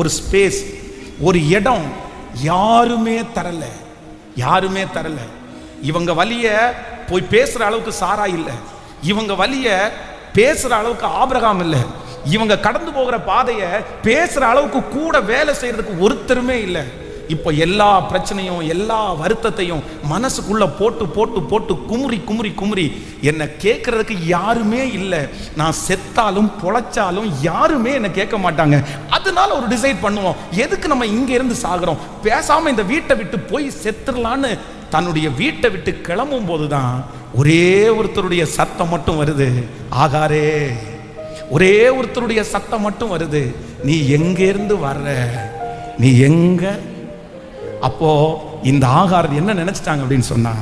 ஒரு ஸ்பேஸ், ஒரு இடம் யாருமே தரல. யாருமே தரல. இவங்க வலிய போய் பேசுற அளவுக்கு சாரா இல்லை, இவங்க வலிய பேசுற அளவுக்கு ஆபிரகாம் இல்லை, இவங்க கடந்து போகிற பாதையை பேசுற அளவுக்கு கூட வேலை செய்யறதுக்கு ஒருத்தருமே இல்லை. இப்போ எல்லா பிரச்சனையும் எல்லா வருத்தத்தையும் மனசுக்குள்ள போட்டு போட்டு போட்டு குமுறி குமுறி குமுறி என்னை கேட்கறதுக்கு யாருமே இல்லை. நான் செத்தாலும் பொழைச்சாலும் யாருமே என்னை கேட்க மாட்டாங்க. அதனால ஒரு டிசைட் பண்ணுவோம், எதுக்கு நம்ம இங்க இருந்து சாகுறோம், பேசாம இந்த வீட்டை விட்டு போய் செத்துடலான்னு தன்னுடைய வீட்டை விட்டு கிளம்பும் போதுதான் ஒரே ஒருத்தருடைய சத்தம் மட்டும் வருது, ஆகாரே. ஒரே ஒருத்தருடைய சத்தம் மட்டும் வருது, நீ எங்க இருந்து வர்ற, நீ எங்க. அப்போ இந்த ஆகார் என்ன நினைச்சிட்டாங்க அப்படின்னு சொன்னா,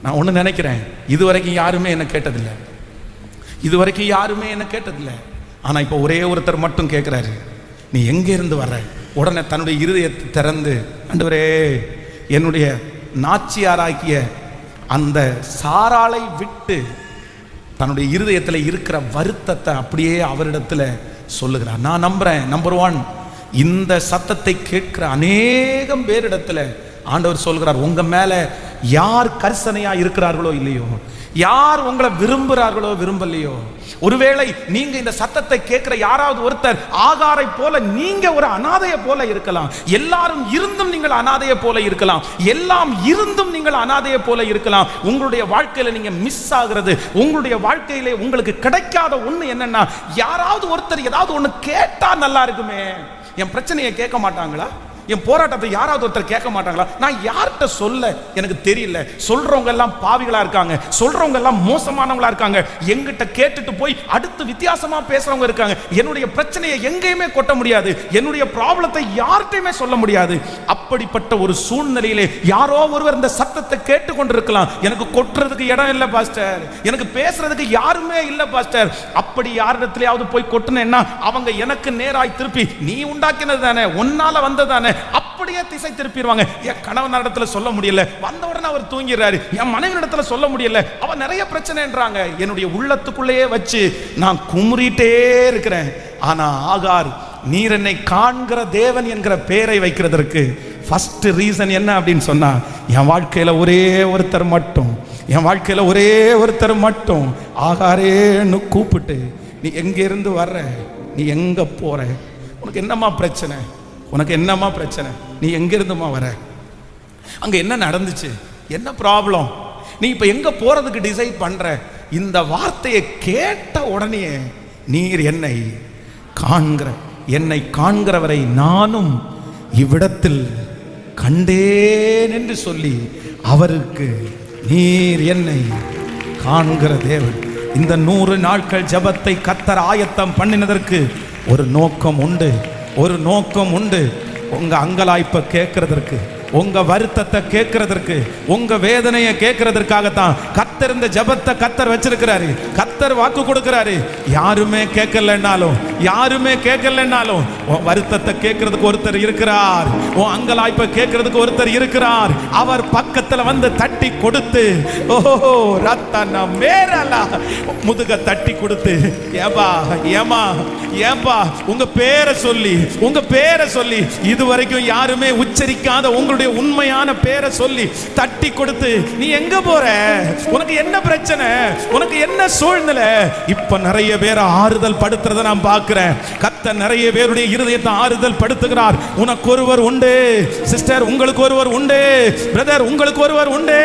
நான் ஒண்ணு நினைக்கிறேன், இதுவரைக்கும் யாருமே என்ன கேட்டதில்லை, இதுவரைக்கும் யாருமே என்ன கேட்டதில்லை. ஆனா இப்போ ஒரே ஒருத்தர் மட்டும் கேட்கிறாரு, நீ எங்க இருந்து வர்ற. உடனே தன்னுடைய இருதயத்தை திறந்து, ஆண்டவரே, என்னுடைய நாச்சியாராக்கிய அந்த சாராளை விட்டு தன்னுடைய இருதயத்தில் இருக்கிற வருத்தத்தை அப்படியே அவரிடத்துல சொல்லுகிறார். நான் நம்புறேன், நம்பர் 1, இந்த சத்தத்தை கேட்கிற அநேகம் பேரிடத்துல ஆண்டவர் சொல்கிறார், உங்க மேல யார் கரிசனையா இருக்கிறார்களோ இல்லையோ, யார் உங்களை விரும்புகிறார்களோ விரும்பலையோ, ஒருவேளை நீங்க இந்த சத்தத்தை கேட்கிற யாராவது ஒருத்தர் ஆகாரை போல நீங்க ஒரு அனாதையை போல இருக்கலாம். எல்லாரும் இருந்தும் நீங்கள் அனாதையை போல இருக்கலாம், எல்லாம் இருந்தும் நீங்கள் அனாதையை போல இருக்கலாம். உங்களுடைய வாழ்க்கையில நீங்க மிஸ் ஆகிறது, உங்களுடைய வாழ்க்கையிலே உங்களுக்கு கிடைக்காத ஒண்ணு என்னன்னா, யாராவது ஒருத்தர் ஏதாவது ஒண்ணு கேட்டா நல்லா இருக்குமே. என் பிரச்சனையை கேட்க மாட்டாங்களா? என் போராட்டத்தை யாராவது ஒருத்தர் கேட்க மாட்டாங்களா? நான் யார்கிட்ட சொல்ல எனக்கு தெரியல. சொல்றவங்க எல்லாம் பாவிகளா இருக்காங்க, சொல்றவங்க எல்லாம் மோசமானவங்களா இருக்காங்க. எங்கிட்ட கேட்டுட்டு போய் அடுத்து வித்தியாசமா பேசுறவங்க இருக்காங்க. என்னுடைய பிரச்சனையை எங்கேயுமே கொட்ட முடியாது, என்னுடைய ப்ராப்ளத்தை யார்கிட்டயுமே சொல்ல முடியாது. அப்படிப்பட்ட ஒரு சூழ்நிலையிலே யாரோ ஒருவர் இந்த சத்தத்தை கேட்டுக்கொண்டிருக்கலாம், எனக்கு கொட்டுறதுக்கு இடம் இல்லை பாஸ்டர், எனக்கு பேசுறதுக்கு யாருமே இல்லை பாஸ்டர். அப்படி யாரிடத்திலேயாவது போய் கொட்டுனேன்னா அவங்க எனக்கு நேராய் திருப்பி, நீ உண்டாக்கினது தானே, உன்னால வந்ததானே, அப்படியே திசை திருப்பிடுவாங்க. என் கணவன் இடத்துல சொல்ல முடியல, வந்த உடனே அவர் தூங்கிறாரு. என் மனைவி இடத்துல சொல்ல முடியல, அவ நிறைய பிரச்சனைன்றாங்க. என்னுடைய உள்ளத்துக்குள்ளேயே வச்சு நான் குமுறிட்டே இருக்கிறேன். ஆனா ஆகார், நீர் என்னை காண்கிற தேவன் என்கிற பெயரை வைக்கிறதற்கு ஃபர்ஸ்ட் ரீசன் என்ன அப்படின்னு சொன்னா, என் வாழ்க்கையில ஒரே ஒருத்தர் மட்டும், என் வாழ்க்கையில ஒரே ஒருத்தர் மட்டும் ஆகாரேன்னு கூப்பிட்டு, நீ எங்க இருந்து வர்ற, நீ எங்க போற, உனக்கு என்னம்மா பிரச்சனை, உனக்கு என்னம்மா பிரச்சனை, நீ எங்க இருந்துமா வர, அங்க என்ன நடந்துச்சு, என்ன ப்ராப்ளம், நீ இப்ப எங்க போறதுக்கு டிசைட் பண்ற. இந்த வார்த்தையை கேட்ட உடனே, நீர் என்னை காண்கிற, என்னை காண்கிறவரை நானும் இவ்விடத்தில் கண்டேன் என்று சொல்லி அவருக்கு, நீர் என்னை காண்கிற தேவன். இந்த 100 நாட்கள் ஜெபத்தை கர்த்தர் ஆயத்தம் பண்ணினதற்கு ஒரு நோக்கம் உண்டு, ஒரு நோக்கம் உண்டு. உங்க அங்கலாய்ப்பை கேட்கறதற்கு, உங்க வருத்தத்தை கேட்கறதற்கு, உங்க வேதனையை கேட்கறதற்காகத்தான் கர்த்தர் இந்த ஜெபத்தை கர்த்தர் வச்சிருக்கிறாரு. கர்த்தர் வாக்கு கொடுக்கிறாரு, யாருமே கேட்கலன்னாலும், யாருமே கேட்கலன்னாலும் உன் வருத்தத்தை கேட்கறதுக்கு ஒருத்தர் இருக்கிறார், உன் அங்கலாய்ப்பை கேட்கறதுக்கு ஒருத்தர் இருக்கிறார். அவர் பக்கத்துல வந்து தட்டி கொடுத்து, ஓஹோ ரத்தன மேரலா, முதுக தட்டி கொடுத்து, ஏபா ஏமா ஏன்பா, உங்க பேரை சொல்லி, உங்க பேரை சொல்லி, இதுவரைக்கும் யாருமே உச்சரிக்காத உங்களுடைய உண்மையான பேரை சொல்லி தட்டி கொடுத்து, நீ எங்க போற, உனக்கு என்ன பிரச்சனை, உனக்கு என்ன சூழ்நிலை. இப்ப நிறைய பேரை ஆறுதல் படுத்துறத நான் பார்க்க பார்க்கிறேன். கர்த்தர் நிறைய பேருடைய இருதயத்தை ஆறுதல் படுத்துகிறார். உனக்கு ஒருவர் உண்டு சிஸ்டர், உங்களுக்கு ஒருவர் உண்டு பிரதர், உங்களுக்கு ஒருவர் உண்டு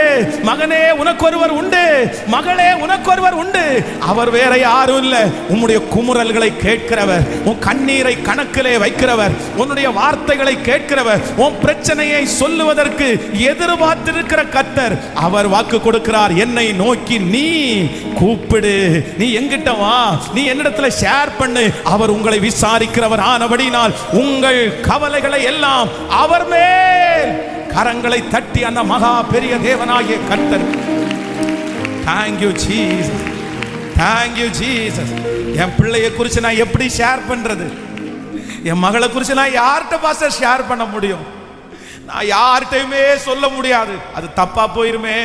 மகனே, உனக்கு ஒருவர் உண்டு மகளே, உனக்கு ஒருவர் உண்டு. அவர் வேற யாரும் இல்ல, உன்னுடைய குமுறல்களை கேட்கிறவர், உன் கண்ணீரை கணக்கிலே வைக்கிறவர், உன்னுடைய வார்த்தைகளை கேட்கிறவர், உன் பிரச்சனையை சொல்லுவதற்கு எதிர்பார்த்திருக்கிற கர்த்தர். அவர் வாக்கு கொடுக்கிறார், என்னை நோக்கி நீ கூப்பிடு, நீ எங்கிட்ட வா, நீ என்னிடத்துல ஷேர் பண்ணு. அவர் உங்களை விசாரிக்கிறவர் ஆனபடினால் உங்கள் கவலைகளை எல்லாம் அவர் மேல் கரங்களை தட்டி அந்த மகா பெரிய தேவனாகிய கர்த்தர். Thank you Jesus, thank you Jesus. என் பிள்ளையை குறித்து நான் எப்படி ஷேர் பண்றது? என் மகளை குறித்து நான் யார்கிட்ட பாஸ்டர் ஷேர் பண்ண முடியும்? நான் யார்கிட்டயுமே சொல்ல முடியாது, அது தப்பா போயிருமே.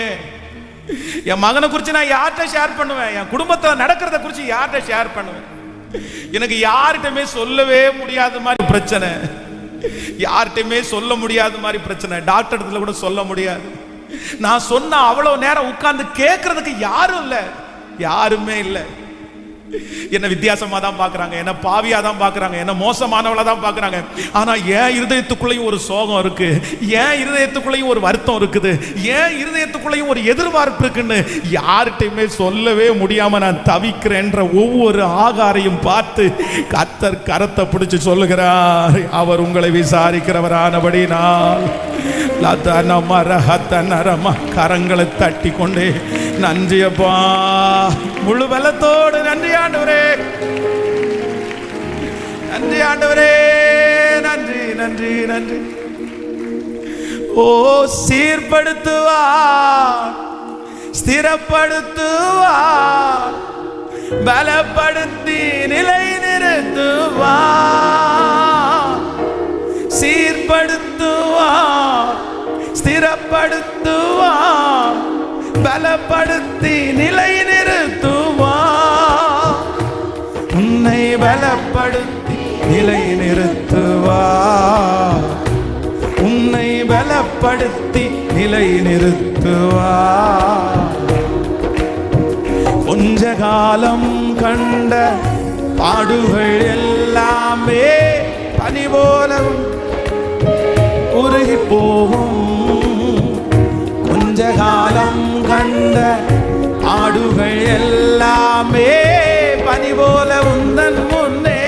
என் மகனை குறித்து நான் யார்கிட்ட ஷேர் பண்ணுவேன்? என் குடும்பத்தில் நடக்கிறத குறித்து யார்கிட்ட ஷேர் பண்ணுவேன்? எனக்கு யார்கிட்டயுமே சொல்லவே முடியாத மாதிரி பிரச்சனை, யார்கிட்டயுமே சொல்ல முடியாத மாதிரி பிரச்சனை, டாக்டர் இடத்துல கூட சொல்ல முடியாது. நான் சொன்ன அவ்வளவு நேரம் உட்கார்ந்து கேட்கறதுக்கு யாரும் இல்லை, யாருமே இல்லை. என்ன வித்தியாசமா தான் பார்க்கறாங்க, என்ன பாவியா தான் பார்க்கறாங்க, என்ன மோசமானவளா தான் பார்க்கறாங்க. ஆனா என் இருதயத்துக்குள்ளேயும் ஒரு சோகம் இருக்கு, என் இருதயத்துக்குள்ளேயும் ஒரு வருத்தம் இருக்குது, என் இருதயத்துக்குள்ளேயும் ஒரு எதிர்பார்ப்பு இருக்குன்னு யார்கிட்டயுமே சொல்லவே முடியாம நான் தவிக்கிறேன்ற ஒவ்வொரு ஆகாரையும் பார்த்து கர்த்தர் கரத்தை பிடிச்சு சொல்லுகிறார், அவர் உங்களை விசாரிக்கிறவரானபடினால் கரங்களை தட்டி கொண்டே நன்றியப்பா, முழு பலத்தோடு நன்றி ஆண்டவரே, நன்றி ஆண்டவரே, நன்றி நன்றி நன்றி. ஓ சீர்படுத்துவார், ஸ்திரப்படுத்துவார், பலப்படுத்தி நிலை நிறுத்துவார். சீர்படுத்துவார், ஸ்திரப்படுத்துவார், பலப்படுத்தி நிலை நிறுத்துவார். உன்னை பலப்படுத்தி நிலை நிறுத்துவார், உன்னை பலப்படுத்தி நிலை நிறுத்துவார். கொஞ்ச காலம் கண்ட பாடுகள் எல்லாமே பனி போல உருகி போகும். கொஞ்ச காலம் கண்ட ஆடுகள் எல்லாமே பனி போல உந்தன் முன்னே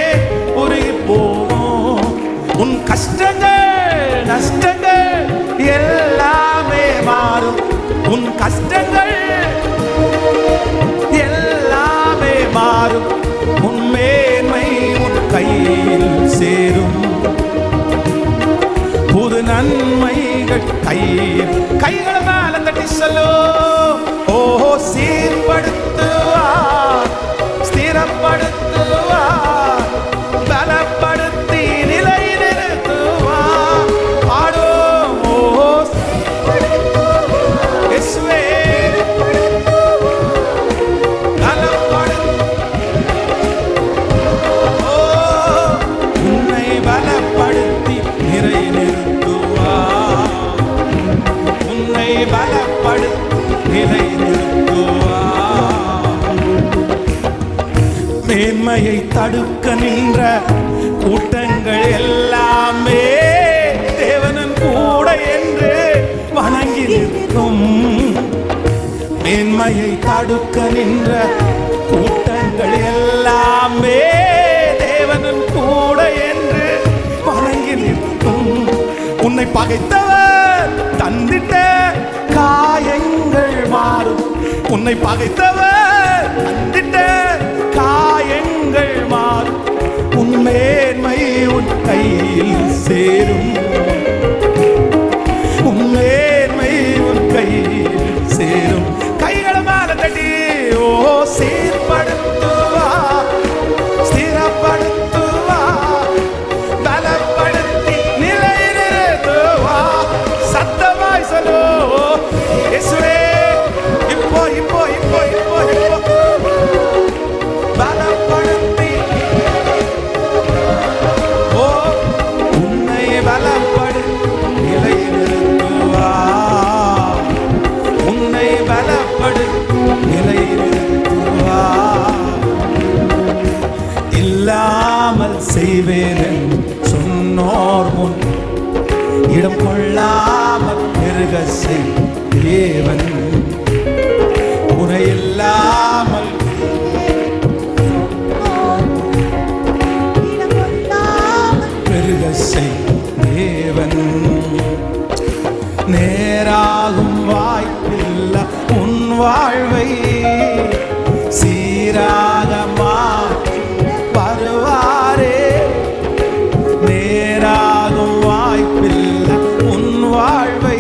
உருகி போகும். உன் கஷ்டங்கள் நஷ்டங்கள் எல்லாமே மாறும், உன் கஷ்டங்கள் எல்லாமே மாறும். உன் மேன்மை உன் கையில் சேரும், புது நன்மைகள் கைகளை மேல தட்டி சொல்லோ. ஓஹோ சீர்படுத்துவார், ஸ்திரப்படுத்துவார், பலப்படுத்தி நிலை நிறுத்துவார். பாடும் ஓஹோ இயேசுவே உன்னை பலப்படுத்தி நிறை நிறுத்துவார், உன்னை பலப்படுத்தி நிலை நிறுத்துவார். மேன்மையை தடுக்க நின்ற கூட்டங்கள் எல்லாமே தேவனின் கூட என்று வணங்கி நிற்கும். மேன்மையை தடுக்க நின்ற கூட்டங்கள் எல்லாமே தேவனின் கூட என்று வணங்கி நிற்கும். உன்னை பகைத்தவர் தந்திட்ட காயங்கள் மாறும், உன்னை பகைத்தவர் தந்திட்ட காயங்கள் மாறும். உன் மேன்மை உன் கையில் சேரும், உன் மேன்மை உன் கையில் சேரும். கைகளை மேல தட்டி ஓ சீர்படுத்துவா, ஸ்திரப்படுத்துவா, பலப்படுத்தி நிலை நிறுத்துவா. சத்தமாய் சொல்லோ இயேசுவே, இப்போ இப்போ இப்போ இப்போ இப்போ பலப்படுத்தி, ஓ உன்னை பலப்படுத்தி வாழ்வை சீராக வருவாரே. நேராகும் வாய்ப்பில்லை உன் வாழ்வை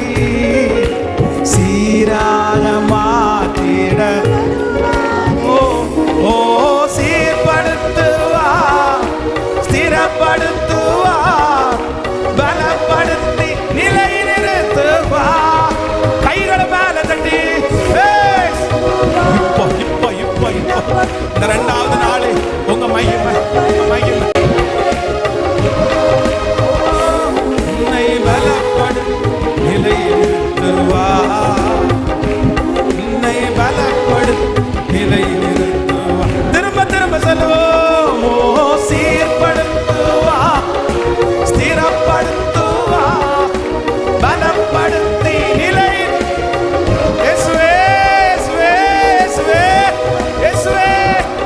சீராக மாற்றிட. ஓ சீர்படுத்துவா, ஸ்திரப்படுத்துவா, பலப்படுத்தி நிலை நிறுத்துவா. கைகளை மேல தட்டி இப்போ இப்போ இப்போ இப்போ இந்த 2வது நாள் உங்க மகிமை மகிமை. உன்னை பலப்படு நிலை நிறுத்துவா, உன்னை பலப்படு நிலை நிறுத்துவா. திரும்ப திரும்ப சொல்லுவோம். ஓ சீர்படுத்துவா, ஸ்திரப்படுத்துவா, பலப்படுத்தி நிலை. இயேசுவே இயேசுவே இயேசுவே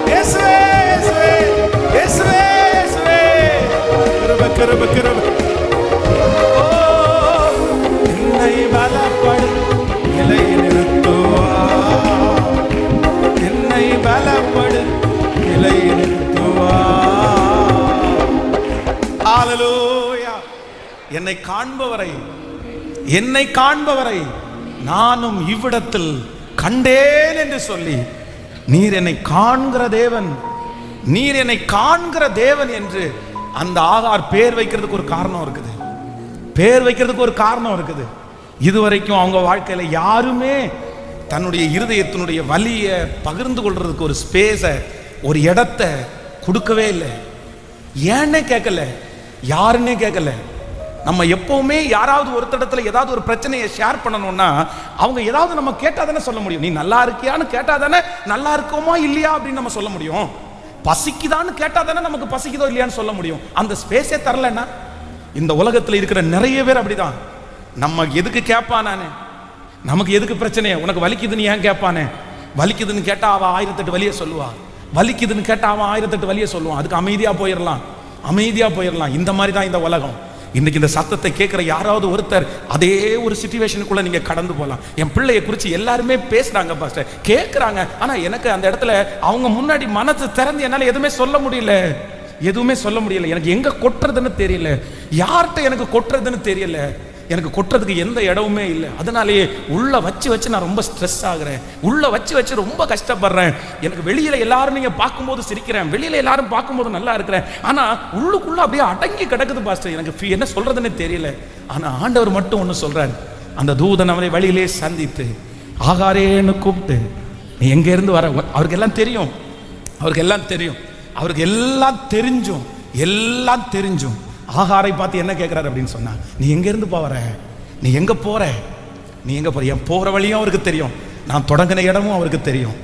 இயேசுவே இயேசுவே இயேசுவே இயேசுவே. கிருபை கிருபை கிருபை. ஓ என்னை பலப்படு நிலை நிறுத்துவா, என்னை பலப்படு நிலை நிறுத்துவா. ஹல்லேலூயா. என்னை காண்பவரை, என்னை காண்பவரை நானும் இவ்விடத்தில் கண்டேன் என்று சொல்லி, நீர் என்னை காண்கிற தேவன், நீர் என்னை காண்கிற தேவன் என்று அந்த ஆகார் பேர் வைக்கிறதுக்கு ஒரு காரணம் இருக்குது. பேர் வைக்கிறதுக்கு ஒரு காரணம் இருக்குது. இதுவரைக்கும் அவங்க வாழ்க்கையில யாருமே தன்னுடைய இருதயத்தினுடைய வலியை பகிர்ந்து கொள்றதுக்கு ஒரு ஸ்பேஸை, ஒரு இடத்தை கொடுக்கவே இல்லை. ஏன்னே கேட்கல, யாருன்னே கேட்கல. நம்ம எப்பவுமே யாராவது ஒருத்தடத்துல ஏதாவது ஒரு பிரச்சனையை ஷேர் பண்ணணும்னா அவங்க ஏதாவது நம்ம கேட்டா தானே சொல்ல முடியும். நீ நல்லா இருக்கியான்னு கேட்டா தானே நல்லா இருக்கோமா இல்லையா அப்படின்னு நம்ம சொல்ல முடியும். பசிக்குதான்னு கேட்டா தானே நமக்கு பசிக்குதோ இல்லையான்னு சொல்ல முடியும். அந்த ஸ்பேஸே தரலன்னா இந்த உலகத்தில் இருக்கிற நிறைய பேர் அப்படிதான். நம்ம எதுக்கு கேட்பானே, நமக்கு எதுக்கு பிரச்சனையே, உனக்கு வலிக்குதுன்னு ஏன் கேட்பானே. வலிக்குதுன்னு கேட்டா அவ 1008 வலியை சொல்லுவா, வலிக்குதுன்னு கேட்டா அவன் 1008 வலியை சொல்லுவான். அதுக்கு அமைதியா போயிடலாம், அமைதியா போயிடலாம். இந்த மாதிரி தான் இந்த உலகம். இன்னைக்கு இந்த சத்தத்தை கேட்கிற யாராவது ஒருத்தர் அதே ஒரு சிச்சுவேஷனுக்குள்ள நீங்க கடந்து போகலாம். என் பிள்ளையை குறித்து எல்லாருமே பேசுறாங்க பாஸ்டர், கேட்குறாங்க. ஆனா எனக்கு அந்த இடத்துல அவங்க முன்னாடி மனசு திறந்து என்னால எதுவுமே சொல்ல முடியல, எதுவுமே சொல்ல முடியல. எனக்கு எங்க கொட்டுறதுன்னு தெரியல, யார்கிட்ட எனக்கு கொட்டுறதுன்னு தெரியல. எனக்கு கொட்டுறதுக்கு எந்த இடமுமே இல்லை. அதனாலேயே உள்ள வச்சு நான் ரொம்ப ஸ்ட்ரெஸ் ஆகுறேன், உள்ள வச்சு ரொம்ப கஷ்டப்படுறேன். எனக்கு வெளியில எல்லாரும் நீங்க பார்க்கும்போது சிரிக்கிறேன், வெளியில எல்லாரும் பார்க்கும்போது நல்லா இருக்கிறேன். ஆனா உள்ளுக்குள்ள அப்படியே அடங்கி கிடக்குது பாஸ்டர், எனக்கு என்ன சொல்றதுன்னு தெரியல. ஆனா ஆண்டவர் மட்டும் ஒன்று சொல்றாரு. அந்த தூதன் அவனை வழியிலே சந்தித்து ஆகாரேன்னு கூப்பிட்டு, நீ எங்க இருந்து வர? அவருக்கு எல்லாம் தெரியும், அவருக்கு எல்லாம் தெரியும், அவருக்கு எல்லாம் தெரிஞ்சும் எல்லாம் தெரிஞ்சும் ஆகாரை பார்த்து என்ன கேட்கிறாரு அப்படின்னு சொன்னா, நீ எங்க இருந்து போற, நீ எங்க போற, நீ எங்க போற? என் போற வழியும் அவருக்கு தெரியும், நான் தொடங்கின இடமும் அவருக்கு தெரியும்.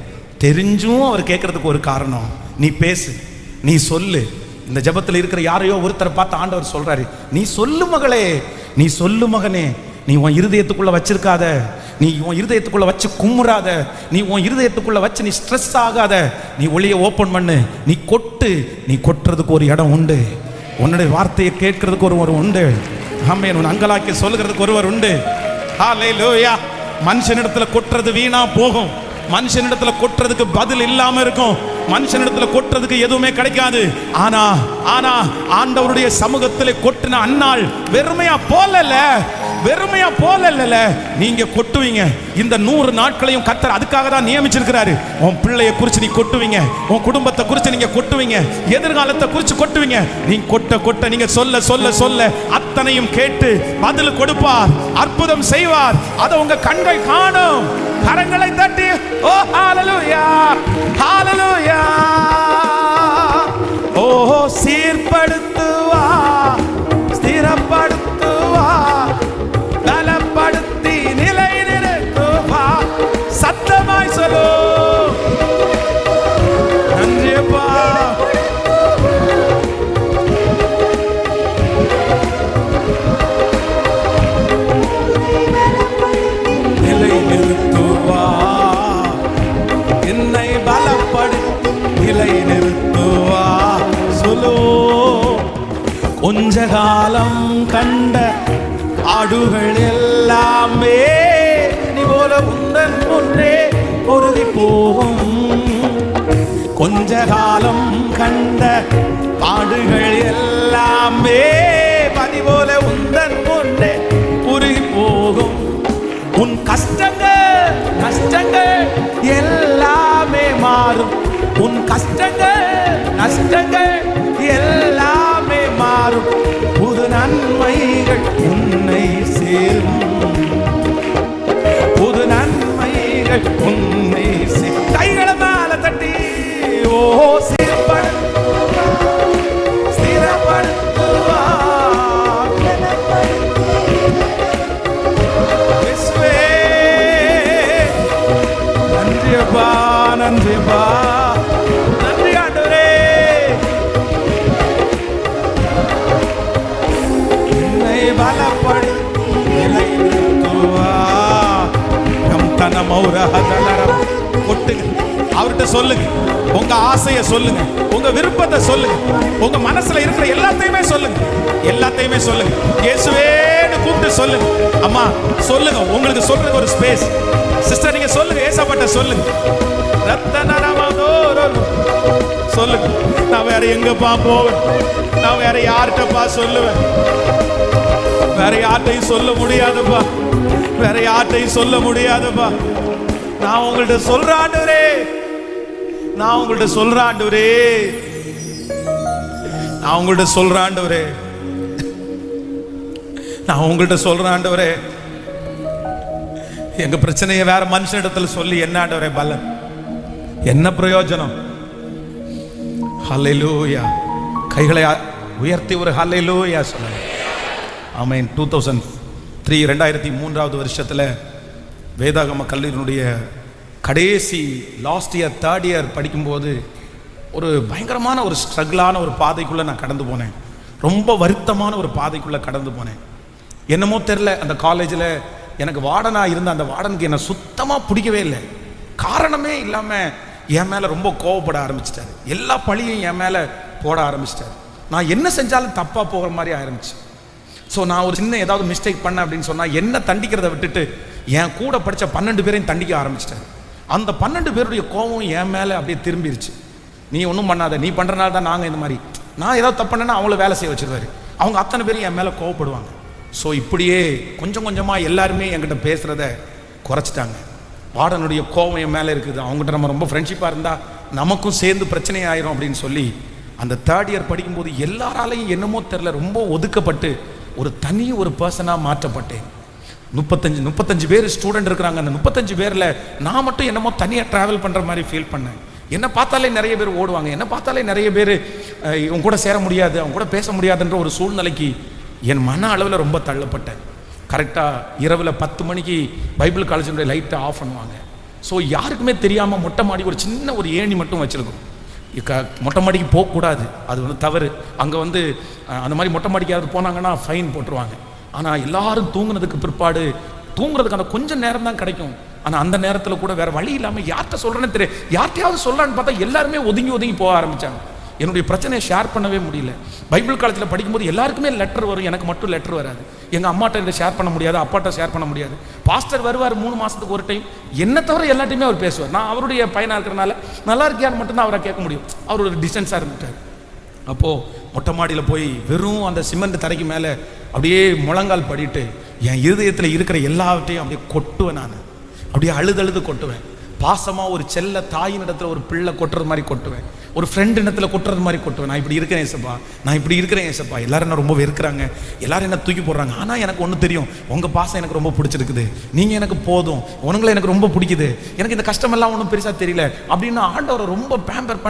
தெரிஞ்சும் அவர் கேட்கறதுக்கு ஒரு காரணம். நீ பேசு, நீ சொல்லு. இந்த ஜெபத்தில் இருக்கிற யாரையோ ஒருத்தரை பார்த்து ஆண்டவர் சொல்றாரு, நீ சொல்லு மகளே, நீ சொல்லு மகனே. நீ உன் இருதயத்துக்குள்ள வச்சிருக்காத, நீ உன் இருதயத்துக்குள்ள வச்சு கும்முறாத, நீ உன் இருதயத்துக்குள்ள வச்சு நீ ஸ்ட்ரெஸ் ஆகாத. நீ ஒளியை ஓப்பன் பண்ணு, நீ கொட்டு. நீ கொட்டுறதுக்கு ஒரு இடம் உண்டு, உன்னுடைய வார்த்தையை கேட்கறதுக்கு ஒருவர் உண்டு. ஆமென். உன் அங்கலாக்கி சொல்லுகிறதுக்கு ஒருவர் உண்டு. ஹல்லேலூயா. மனுஷனிடத்துல கொட்டுறது வீணா போகும், மனுஷனிடத்துல கொட்டுறதுக்கு பதில் இல்லாம இருக்கும், மனுஷனிடத்துல கொட்டுறதுக்கு எதுவுமே கிடைக்காது. ஆனா ஆனா ஆண்டவருடைய சமூகத்திலே கொட்டின அன்னாள் வெறுமையா போலல, வெறுமையா போலல்ல, நீங்க கொட்டுவீங்க. இந்த 100 நாட்களையும் கர்த்தர் அதுக்காக தான் நியமிச்சிருக்கிறாரு. உன் பிள்ளையை குறித்து நீ கொட்டுவீங்க, உன் குடும்பத்தை குறித்து நீங்க கொட்டுவீங்க, எதிர்காலத்தை குறித்து கொட்டுவீங்க. நீ கொட்ட கொட்ட நீங்க சொல்ல சொல்ல சொல்ல அத்தனையும் கேட்டு பதில் கொடுப்பார், அற்புதம் செய்வார். அதை உங்க கண்கள் காணும். கரங்களை தட்டி ஓ ஹல்லேலூயா, ஹல்லேலூயா. ஓ சீர்படுத்துவா, ஸ்திரப்படுத்துவா, பலப்படுத்தி நிலை நிறுத்துவா. சத்தமாய் சொல்லு, நன்றியப்பா. நிலை நிறுத்துவா, என்னை பலப்படுத்தி நிலை நிறுத்துவா. சொல்லு. கொஞ்ச காலம் கண்ட ஆடுகள் எல்லாமே நீ போல உந்தன் முன்னே உருகி போகும். கொஞ்ச காலம் கண்ட பாடுகள் எல்லாமே பனி போல உந்தன் முன்னே உருகி போகும். உன் கஷ்டங்கள் நஷ்டங்கள் எல்லாமே மாறும். உன் கஷ்டங்கள் நஷ்டங்கள் எல்லாமே மாறும். புது நன்மைகள் உன்னை சேரும். புது நன்மைகள் உன்னை சேரும். கைகளை மேல தட்டி ஓ நன்றிப்பா, நன்றி ஆண்டவரே. என்னை பலப்படுத்தி கொட்டுங்க. அவர்கிட்ட சொல்லுங்க, உங்க ஆசையை சொல்லுங்க, உங்க விருப்பத்தை சொல்லுங்க, உங்க மனசுல இருக்கிற எல்லாத்தையுமே சொல்லுங்க, எல்லாத்தையுமே சொல்லுங்க. இயேசுவேன்னு கூப்பிட்டு சொல்லுங்க. அம்மா சொல்லுங்க, உங்களுக்கு சொல்றதுக்கு ஒரு ஸ்பேஸ். சிஸ்டர் நீங்க சொல்லுங்க, ஏசப்பட்ட சொல்லுங்க, சொல்லுங்க. நான் வேற எங்கப்பா போவேன்? நான் வேற யார்கிட்டப்பா சொல்லுவேன்? வேற யார்கிட்டையும் சொல்ல முடியாதுப்பா, வேற யார்கிட்டையும் சொல்ல முடியாதுப்பா. நான் உங்கள்ட்ட சொல்ற ஆண்டவரே, நான் உங்கள்ட்ட சொல்ற ஆண்டவரே, நான் உங்கள்ட்ட சொல்ற ஆண்டவரே, நான் உங்கள்ட்ட சொல்ற ஆண்டவரே. எங்க பிரச்சனையை வேற மனுஷனிடத்துல சொல்லி என்ன ஆண்டவரே பலன், என்ன பிரயோஜனம்? ஹல்லேலூயா. கைகளை உயர்த்தி ஒரு ஹல்லேலூயா சொல்லுங்க. ஆமென். 2003 வருஷத்துல வேதாகம கல்லூரியினுடைய கடைசி லாஸ்ட் இயர் 3rd இயர் படிக்கும்போது ஒரு பயங்கரமான ஒரு ஸ்ட்ரகிளான ஒரு பாதைக்குள்ள நான் கடந்து போனேன். ரொம்ப வருத்தமான ஒரு பாதைக்குள்ள கடந்து போனேன். என்னமோ தெரியல, அந்த காலேஜில் எனக்கு வார்டனா இருந்த அந்த வார்டனுக்கு என்னை சுத்தமாக பிடிக்கவே இல்லை. காரணமே இல்லாமல் என் மேலே ரொம்ப கோவப்பட ஆரம்பிச்சிட்டாரு. எல்லா பழியும் என் மேலே போட ஆரம்பிச்சிட்டாரு. நான் என்ன செஞ்சாலும் தப்பாக போகிற மாதிரி ஆரம்பிச்சு. ஸோ நான் ஒரு சின்ன ஏதாவது மிஸ்டேக் பண்ணேன் அப்படின்னு சொன்னால் என்ன தண்டிக்கிறத விட்டுட்டு என் கூட படித்த 12 பேரையும் தண்டிக்க ஆரம்பிச்சிட்டாரு. அந்த 12 பேருடைய கோவம் என் மேலே அப்படியே திரும்பிடுச்சு. நீ ஒன்றும் பண்ணாத, நீ பண்ணுறனால தான் நாங்கள் இந்த மாதிரி, நான் ஏதாவது தப்பு பண்ணேன்னா அவங்கள வேலை செய்ய வச்சிருவாரு. அவங்க அத்தனை பேரும் என் மேலே கோவப்படுவாங்க. ஸோ இப்படியே கொஞ்சம் கொஞ்சமாக எல்லாருமே என்கிட்ட பேசுகிறத குறைச்சிட்டாங்க. வார்டனுடைய கோவம் என் மேலே இருக்குது. அவங்ககிட்ட நம்ம ரொம்ப ஃப்ரெண்ட்ஷிப்பாக இருந்தால் நமக்கும் சேர்ந்து பிரச்சனை ஆயிரும் அப்படின்னு சொல்லி அந்த 3rd இயர் படிக்கும்போது எல்லாராலையும் என்னமோ தெரில ரொம்ப ஒதுக்கப்பட்டு ஒரு தனி ஒரு பர்சனாக மாற்றப்பட்டேன். 35 பேர் ஸ்டூடெண்ட் இருக்கிறாங்க. அந்த 35 பேரில் நான் மட்டும் என்னமோ தனியாக ட்ராவல் பண்ணுற மாதிரி ஃபீல் பண்ணேன். என்னை பார்த்தாலே நிறைய பேர் ஓடுவாங்க, என்னை பார்த்தாலே நிறைய பேர் இவங்க கூட சேர முடியாது, அவங்க கூட பேச முடியாதுன்ற ஒரு சூழ்நிலைக்கு என் மன அளவில் ரொம்ப தள்ளப்பட்டேன். கரெக்டாக இரவில் 10 மணிக்கு பைபிள் காலேஜினுடைய லைட்டை ஆஃப் பண்ணுவாங்க. ஸோ யாருக்குமே தெரியாமல் மொட்டை மாடி ஒரு சின்ன ஒரு ஏணி மட்டும் வச்சுருக்கோம். மொட்டை மாடிக்கு போகக்கூடாது, அது வந்து தவறு. அங்கே வந்து அந்த மாதிரி மொட்டை மாடிக்கு யாராவது போனாங்கன்னா ஃபைன் போட்டுருவாங்க. ஆனால் எல்லாரும் தூங்குனதுக்கு பிற்பாடு தூங்குறதுக்கு அந்த கொஞ்சம் நேரம் தான் கிடைக்கும். ஆனால் அந்த நேரத்தில் கூட வேறு வழி இல்லாமல் யார்கிட்ட சொல்கிறேன்னு தெரியும், யார்கிட்டையாவது சொல்லலான்னு பார்த்தா எல்லாருமே ஒதுங்கி போக ஆரம்பித்தாங்க. என்னுடைய பிரச்சனையை ஷேர் பண்ணவே முடியல. பைபிள் காலேஜில் படிக்கும்போது எல்லாருக்குமே லெட்டர் வரும், எனக்கு மட்டும் லெட்டர் வராது. எங்கள் அம்மாட்ட இதை ஷேர் பண்ண முடியாது, அப்பாட்ட ஷேர் பண்ண முடியாது. பாஸ்டர் வருவார் 3 மாதத்துக்கு ஒரு டைம், என்ன தவிர எல்லாத்தையுமே அவர் பேசுவார். நான் அவருடைய பையனாக இருக்கிறனால நல்லா இருக்கியான்னு மட்டும்தான் அவரை கேட்க முடியும். அவர் ஒரு டிஸ்டன்ஸாக இருந்துட்டார். அப்போது மொட்டை மாடியில் போய் வெறும் அந்த சிமெண்ட் தரைக்கு மேலே அப்படியே முழங்கால் படிட்டு என் இருதயத்தில் இருக்கிற எல்லாவற்றையும் அப்படியே கொட்டுவேன். நான் அப்படியே அழுது கொட்டுவேன். பாசமாக ஒரு செல்ல தாயின் இடத்துல ஒரு பிள்ளை கொட்டுறது மாதிரி கொட்டுவேன், ஒரு ஃப்ரெண்டு இடத்துல கொட்டுறது மாதிரி கொட்டுவேன். நான் இப்படி இருக்கிறேன் ஏசப்பா, நான் இப்படி இருக்கிறேன் ஏசப்பா. எல்லாரும் என்ன ரொம்ப வெறுக்கிறாங்க, எல்லாரும் என்ன தூக்கி போடுறாங்க. ஆனால் எனக்கு ஒன்று தெரியும், உங்கள் பாசம் எனக்கு ரொம்ப பிடிச்சிருக்குது, நீங்கள் எனக்கு போதும், உனங்களை எனக்கு ரொம்ப பிடிக்குது, எனக்கு இந்த கஷ்டமெல்லாம் ஒன்றும் பெருசாக தெரியல அப்படின்னு ஆண்டவரை ரொம்ப பேம்பர்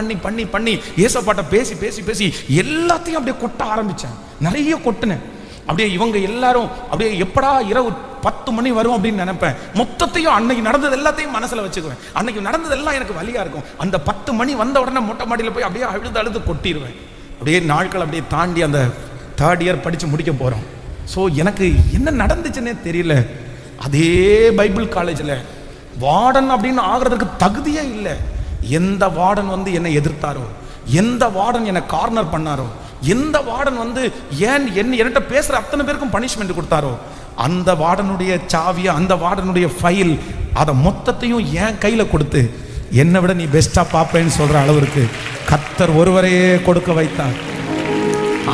பண்ணி ஏசப்பாட்ட பேசி எல்லாத்தையும் அப்படியே கொட்ட ஆரம்பித்தேன். நிறைய கொட்டினேன். அப்படியே இவங்க எல்லாரும் அப்படியே எப்படா இரவு 10 மணி வரும் அப்படின்னு நினைப்பேன். மொத்தத்தையும் அன்னைக்கு நடந்தது எல்லாத்தையும் மனசில் வச்சுக்குவேன். அன்னைக்கு நடந்ததெல்லாம் எனக்கு வலியாக இருக்கும். அந்த 10 மணி வந்த உடனே மொட்டை மாடியில் போய் அப்படியே அழுது கொட்டிடுவேன். அப்படியே நாட்கள் அப்படியே தாண்டி அந்த 3rd இயர் படித்து முடிக்க போகிறோம். ஸோ எனக்கு என்ன நடந்துச்சுன்னே தெரியல. அதே பைபிள் காலேஜில் வார்டன் அப்படின்னு ஆகிறதுக்கு தகுதியே இல்லை. எந்த வார்டன் வந்து என்னை எதிர்த்தாரோ, எந்த வார்டன் என்னை கார்னர் பண்ணாரோ, எந்த வார்டன் வந்து என்கிட்ட பேசுகிற அத்தனை பேருக்கும் பனிஷ்மெண்ட் கொடுத்தாரோ, அந்த வார்டனுடைய சாவியை, அந்த வார்டனுடைய ஃபைல், அதை மொத்தத்தையும் என் கையில் கொடுத்து என்னை விட நீ பெஸ்ட்டாக பார்ப்பேன்னு சொல்கிற அளவிற்கு கர்த்தர் ஒருவரையே கொடுக்க வைத்தார்.